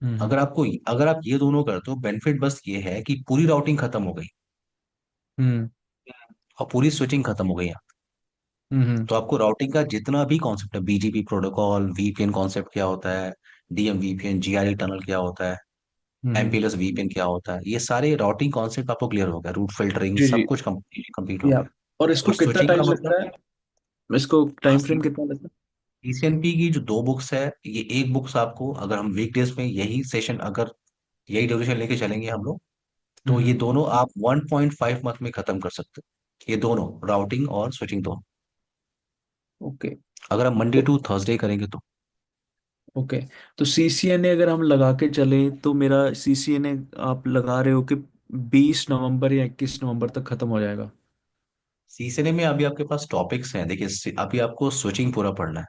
हम्म अगर आप ये दोनों करते हो, बेनिफिट बस ये है कि पूरी राउटिंग खत्म हो गई हम्म और पूरी स्विचिंग खत्म हो गई यहाँ। हम्म तो आपको राउटिंग का जितना भी कॉन्सेप्ट है, बीजीपी प्रोटोकॉल, वीपीएन कॉन्सेप्ट क्या होता है, डीएम वीपीएन, जीआरई टनल क्या होता है, हम्म एमपीएलएस वीपीएन क्या होता है, ये सारे राउटिंग कॉन्सेप्ट आपको क्लियर हो गया, रूट फिल्टरिंग जी जी। सब कुछ कंप्लीट हो या गया। और इसको और कितना स्विचिंग का टाइम मतलब, लगता है, इसको टाइम फ्रेम कितना लगता सीसीएनपी की जो 2 बुक्स है, ये एक बुक्स आपको, अगर हम वीकडेज में यही सेशन, अगर यही ड्यूरेशन लेके चलेंगे हम लोग, है? तो ये दोनों आप 1.5 मंथ में खत्म कर सकते हो, ये दोनों राउटिंग और स्विचिंग दोनों, ओके। अगर हम मंडे टू थर्सडे करेंगे तो। ओके। तो सीसीएनए अगर हम लगा के चलें तो मेरा सीसीएनए आप लगा रहे हो कि 20 नवंबर या 21 नवंबर तक खत्म हो जाएगा? सीसीएनए में अभी आपके पास टॉपिक्स हैं, देखिए अभी आपको स्विचिंग पूरा पढ़ना है।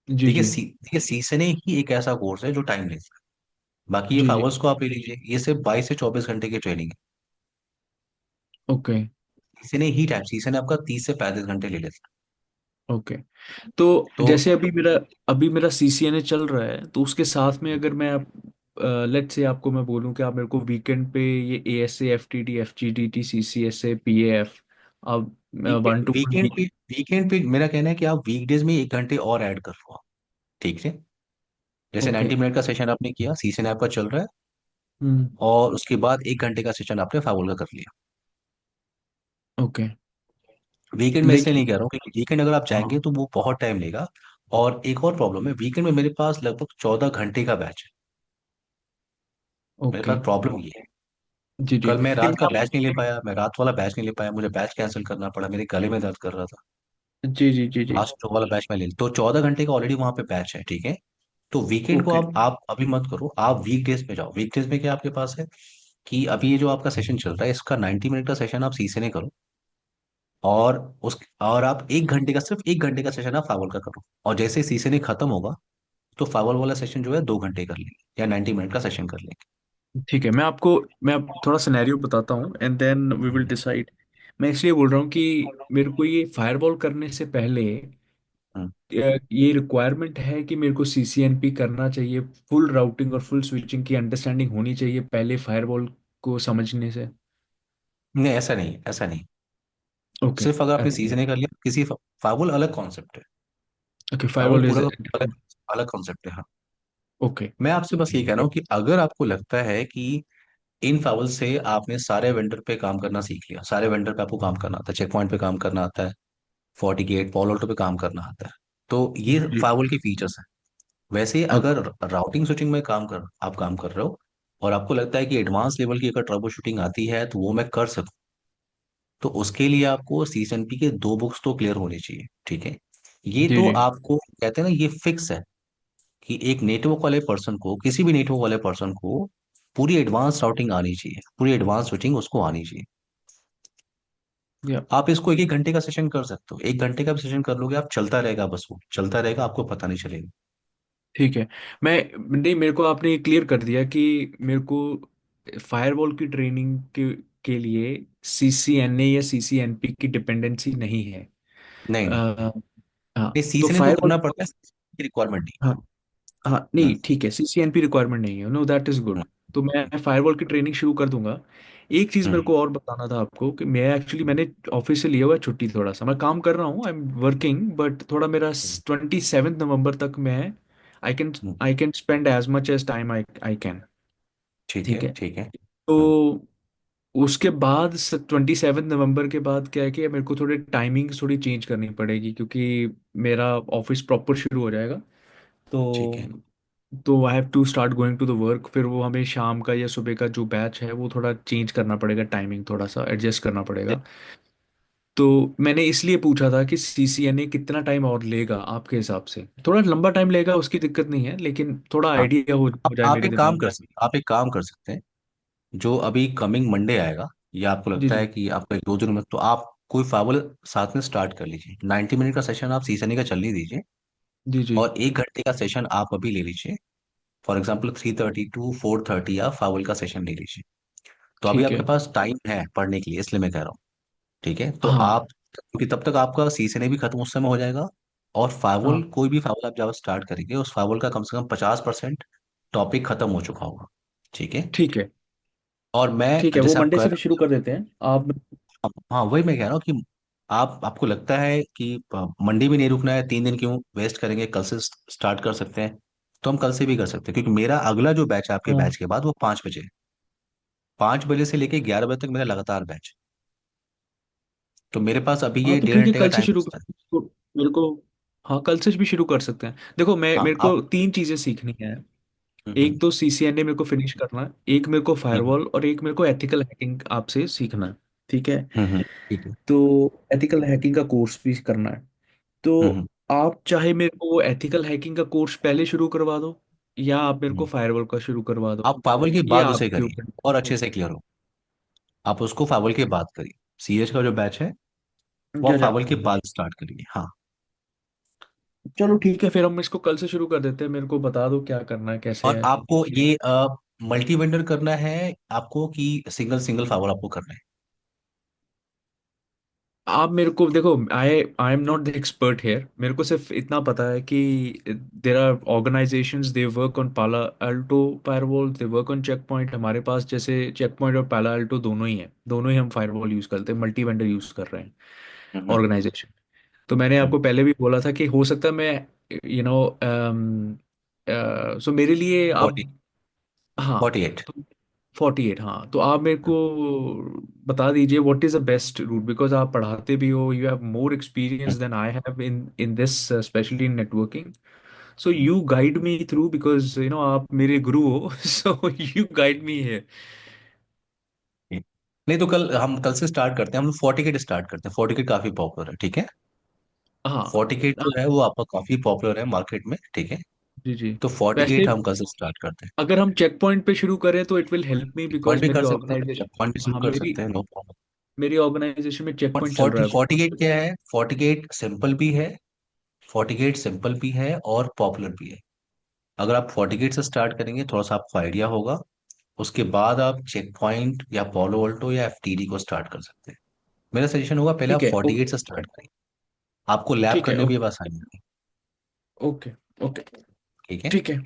जी जी देखिए सीसीएनए ही एक ऐसा कोर्स है जो टाइम लेता है। बाकी ये जी जी। फावर्स को आप ले लीजिए, ये सिर्फ 22 से 24 घंटे की ट्रेनिंग है। ओके सीसीएनए आपका 30 से 35 घंटे ले लेता ओके। तो है। तो जैसे अभी मेरा सीसीएनए चल रहा है, तो उसके साथ में अगर मैं लेट्स से आपको मैं बोलूं कि आप मेरे को वीकेंड पे ये एएसए एफटीडी एफजीडीटी सीसीएसए पीएएफ अब वीकेंड 1 to 1 वीकेंड पे वीकेंड पे मेरा कहना है कि आप वीकडेज में 1 घंटे और ऐड कर लो, ठीक है। जैसे ओके। 90 मिनट का सेशन आपने किया, सीसेन आपका चल रहा है, हम्म। और उसके बाद 1 घंटे का सेशन आपने फाइवल का कर लिया। ओके। वीकेंड में इसलिए नहीं लेकिन कह रहा हूँ, क्योंकि वीकेंड अगर आप हाँ। जाएंगे तो वो बहुत टाइम लेगा। और एक और प्रॉब्लम है, वीकेंड में मेरे पास लगभग 14 घंटे का बैच है। मेरे ओके। पास प्रॉब्लम ये है, जी जी। कल मैं नहीं रात मैं का बैच नहीं ले आप। पाया, मैं रात वाला बैच नहीं ले पाया, मुझे बैच कैंसिल करना पड़ा, मेरे गले में दर्द कर रहा था। जी जी जी जी। लास्ट जो वाला बैच मैं ले, तो 14 घंटे का ऑलरेडी वहां पे बैच है, ठीक है। तो वीकेंड को ओके। आप अभी मत करो, आप वीकडेज में जाओ। वीकडेज में क्या आपके पास है कि अभी ये जो आपका सेशन चल रहा है, इसका 90 मिनट का सेशन आप सीसे ने करो, और उस और आप 1 घंटे का, सिर्फ 1 घंटे का सेशन आप फावल का करो, और जैसे सीसे ने खत्म होगा तो फावल वाला सेशन जो है 2 घंटे कर लेंगे, या 90 मिनट का सेशन कर लेंगे। ठीक है, मैं अब थोड़ा सिनेरियो बताता हूँ and then we will hmm, decide. मैं इसलिए बोल रहा हूँ कि मेरे को ये फायरवॉल करने से पहले हम्म। ये रिक्वायरमेंट है कि मेरे को सीसीएनपी करना चाहिए, फुल राउटिंग और फुल स्विचिंग की अंडरस्टैंडिंग होनी चाहिए पहले फायरवॉल को समझने से। नहीं, ऐसा नहीं, ऐसा नहीं। ओके। सिर्फ अगर आपने सीजन कर लिया, किसी फाइवल अलग कॉन्सेप्ट है। ओके, फाइवल फायरवॉल इज पूरा का पूरा अलग अलग कॉन्सेप्ट है, हाँ। ओके। मैं आपसे बस ये कह रहा हूँ कि अगर आपको लगता है कि इन फाइवल से आपने सारे वेंडर पे काम करना सीख लिया, सारे वेंडर पे आपको काम करना आता है, चेक पॉइंट पे काम करना आता है, FortiGate Palo Alto पे काम करना आता है, तो ये जी। फाइवल के फीचर्स हैं। वैसे ही ओके। अगर राउटिंग स्विचिंग में आप काम कर रहे हो, और आपको लगता है कि एडवांस लेवल की अगर ट्रबल शूटिंग आती है तो वो मैं कर सकूं, तो उसके लिए आपको CCNP के 2 बुक्स तो क्लियर होने चाहिए, ठीक है। ये जी तो जी। आपको कहते हैं ना, ये फिक्स है कि एक नेटवर्क वाले पर्सन को, किसी भी नेटवर्क वाले पर्सन को पूरी एडवांस राउटिंग आनी चाहिए, पूरी एडवांस स्विचिंग उसको आनी चाहिए। या आप इसको 1 1 घंटे का सेशन कर सकते हो, 1 घंटे का भी सेशन कर लोगे आप, चलता रहेगा, बस वो चलता रहेगा, आपको पता नहीं चलेगा। ठीक है। मैं नहीं, मेरे को आपने क्लियर कर दिया कि मेरे को फायरवॉल की ट्रेनिंग के लिए सीसीएनए या सीसीएनपी की डिपेंडेंसी नहीं है। नहीं, नहीं, अ, हाँ। ये तो सीजन तो फायरवॉल। करना पड़ता है, की रिक्वायरमेंट नहीं। हाँ। हाँ हम्म, नहीं ठीक है, सीसीएनपी रिक्वायरमेंट नहीं है, know that is hmm, good. तो मैं फायरवॉल की ट्रेनिंग शुरू कर दूंगा। एक चीज़ मेरे हम्म, को और बताना था आपको कि मैंने ऑफिस से लिया हुआ है छुट्टी, थोड़ा सा मैं काम कर रहा हूँ, आई एम वर्किंग, बट थोड़ा मेरा हम्म, 27 नवंबर तक मैं I can hmm. I can spend as much as time I can. ठीक है, ठीक है। ठीक है। हम्म, तो उसके बाद 27 नवंबर के बाद क्या है कि मेरे को थोड़े टाइमिंग थोड़ी चेंज करनी पड़ेगी, क्योंकि मेरा ऑफिस प्रॉपर शुरू हो जाएगा। ठीक तो है। I have to start going to the work, फिर वो हमें शाम का या सुबह का जो बैच है वो थोड़ा चेंज करना पड़ेगा, टाइमिंग थोड़ा सा एडजस्ट करना पड़ेगा। तो मैंने इसलिए पूछा था कि सीसीएनए कितना टाइम और लेगा आपके हिसाब से, थोड़ा लंबा टाइम लेगा उसकी दिक्कत नहीं है, लेकिन थोड़ा हाँ, आइडिया हो जाए आप मेरे एक काम दिमाग कर में। सकते आप एक काम कर सकते हैं, जो अभी कमिंग मंडे आएगा, या आपको जी लगता है जी। कि आपको 1 2 दिन में, तो आप कोई फावल साथ में स्टार्ट कर लीजिए। 90 मिनट का सेशन आप सीसने का चलने दीजिए, जी जी। और 1 घंटे का सेशन आप अभी ले लीजिए। फॉर एग्जाम्पल 3:30 to 4:30 आप फावल का सेशन ले लीजिए। तो अभी ठीक आपके है। पास टाइम है पढ़ने के लिए, इसलिए मैं कह रहा हूँ, ठीक है। तो हाँ। आप, क्योंकि तब तक आपका सीसने भी खत्म उस समय हो जाएगा, और फावल, हाँ। कोई भी फावल आप जब स्टार्ट करेंगे, उस फावल का कम से कम 50% टॉपिक खत्म हो चुका होगा, ठीक है। ठीक है। और ठीक मैं, है, वो जैसे आप मंडे कह से भी रहे शुरू कर देते हैं आप। हो, हाँ वही मैं कह रहा हूँ कि आपको लगता है कि मंडे भी नहीं रुकना है, 3 दिन क्यों वेस्ट करेंगे, कल से स्टार्ट कर सकते हैं। तो हम कल से भी कर सकते हैं, क्योंकि मेरा अगला जो बैच है आपके हाँ। बैच के बाद, वो 5 बजे है। 5 बजे से लेके 11 बजे तक मेरा लगातार बैच, तो मेरे पास अभी हाँ ये तो डेढ़ ठीक है, घंटे का कल से टाइम शुरू बचता है। तो मेरे को, हाँ कल से भी शुरू कर सकते हैं। देखो हाँ, मेरे आप। को तीन चीजें सीखनी है। हम्म, एक तो सीसीएनए मेरे को फिनिश करना है, एक मेरे को हम्म, फायरवॉल, और एक मेरे को एथिकल हैकिंग आपसे सीखना है। ठीक है। ठीक है। तो एथिकल हैकिंग का कोर्स भी करना है। तो हम्म, हम्म, आप चाहे मेरे को एथिकल हैकिंग का कोर्स पहले शुरू करवा दो, या आप मेरे को हम्म। फायरवॉल का शुरू करवा दो। आप पावल के ये बाद उसे आपके करिए, ऊपर। और अच्छे से क्लियर हो। आप उसको फावल के बाद करिए, CH का जो बैच है वो क्या आप जा। फावल के बाद स्टार्ट करिए, हाँ। चलो ठीक है, फिर हम इसको कल से शुरू कर देते हैं, मेरे को बता दो क्या करना है कैसे और है। आपको ये मल्टी वेंडर करना है आपको, कि सिंगल सिंगल फावल आपको करना है? आप मेरे को देखो, I I am not the expert here, मेरे को सिर्फ इतना पता है कि there are organisations they work on Palo Alto firewall, they work on Check Point. हमारे पास जैसे चेक पॉइंट और पाला अल्टो दोनों ही हैं, दोनों ही हम फायरवॉल यूज़ करते हैं, मल्टी वेंडर यूज़ कर रहे हैं हम्म, ऑर्गेनाइजेशन। तो मैंने हम्म, आपको पहले भी बोला था कि हो सकता है मैं यू नो सो मेरे लिए आप, 40, हाँ, 48। तो 48, हाँ, तो आप मेरे को बता दीजिए what is the best route, because आप पढ़ाते भी हो, you have more experience than I have in in this, specially in networking. So you guide me through, because you know आप मेरे गुरु हो। सो यू गाइड मी है। नहीं तो कल से स्टार्ट करते हैं, हम लोग 40 स्टार्ट करते हैं। 40 काफी पॉपुलर है, ठीक है। हाँ। 40 जो हाँ, है वो आपका काफी पॉपुलर है मार्केट में, ठीक है। जी जी। तो 40 वैसे हम कल से स्टार्ट करते हैं। अगर हम चेक पॉइंट पे शुरू करें तो it will help me, point because भी मेरी कर सकते हैं, ऑर्गेनाइजेशन, पॉइंट भी शुरू हाँ, कर मेरी सकते हैं, नो प्रॉब्लम। मेरी ऑर्गेनाइजेशन में चेक बट पॉइंट चल रहा फोर्टी है अभी। 48 क्या है, 48 सिंपल भी है, 48 सिंपल भी है और पॉपुलर भी है। अगर आप 48 से स्टार्ट करेंगे थोड़ा सा आपको आइडिया होगा, उसके बाद आप चेक पॉइंट या पोलो वोल्टो या एफटीडी को स्टार्ट कर सकते हैं। मेरा सजेशन होगा पहले आप ठीक है, 48 से स्टार्ट करें, आपको लैब ठीक है, करने भी ओके, अब आसानी होगी। ओके, ओके, ठीक है। ठीक है,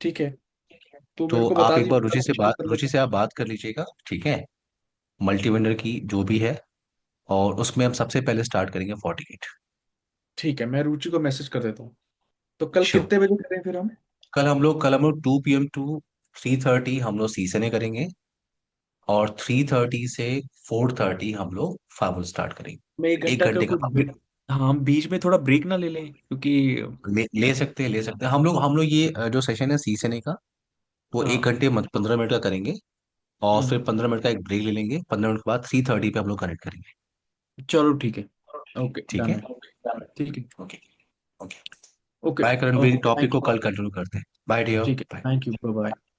ठीक है। तो तो मेरे को आप बता एक दीजिए, बार कल हम शुरू कर रुचि लेते से हैं। आप बात कर लीजिएगा, ठीक है। मल्टी वेंडर की जो भी है, और उसमें हम सबसे पहले स्टार्ट करेंगे 48। ठीक है, मैं रुचि को मैसेज कर देता हूँ। तो कल श्योर। कितने बजे करें फिर हम? कल हम लोग 2 PM टू 3:30 हम लोग सीसने करेंगे, और 3:30 से 4:30 हम लोग फाइव स्टार्ट मैं एक करेंगे। एक घंटा का घंटे का कुछ फाइव हाँ, हम बीच में थोड़ा ब्रेक ना ले लें, क्योंकि ले सकते हैं, ले सकते हैं। हम लोग ये जो सेशन है सीसने का, वो एक हाँ। घंटे 15 मिनट का करेंगे, और फिर हम्म। 15 मिनट का एक ब्रेक ले लेंगे। 15 मिनट के बाद 3:30 पे हम लोग कनेक्ट करेंगे। चलो ठीक है। ओके, ठीक डन है। है। ठीक है। Okay. Okay. Okay. Bye Karan, भी ओके, टॉपिक थैंक को यू। कल कंटिन्यू करते हैं। बाय डियर, ठीक है, bye. Thank you, bye bye.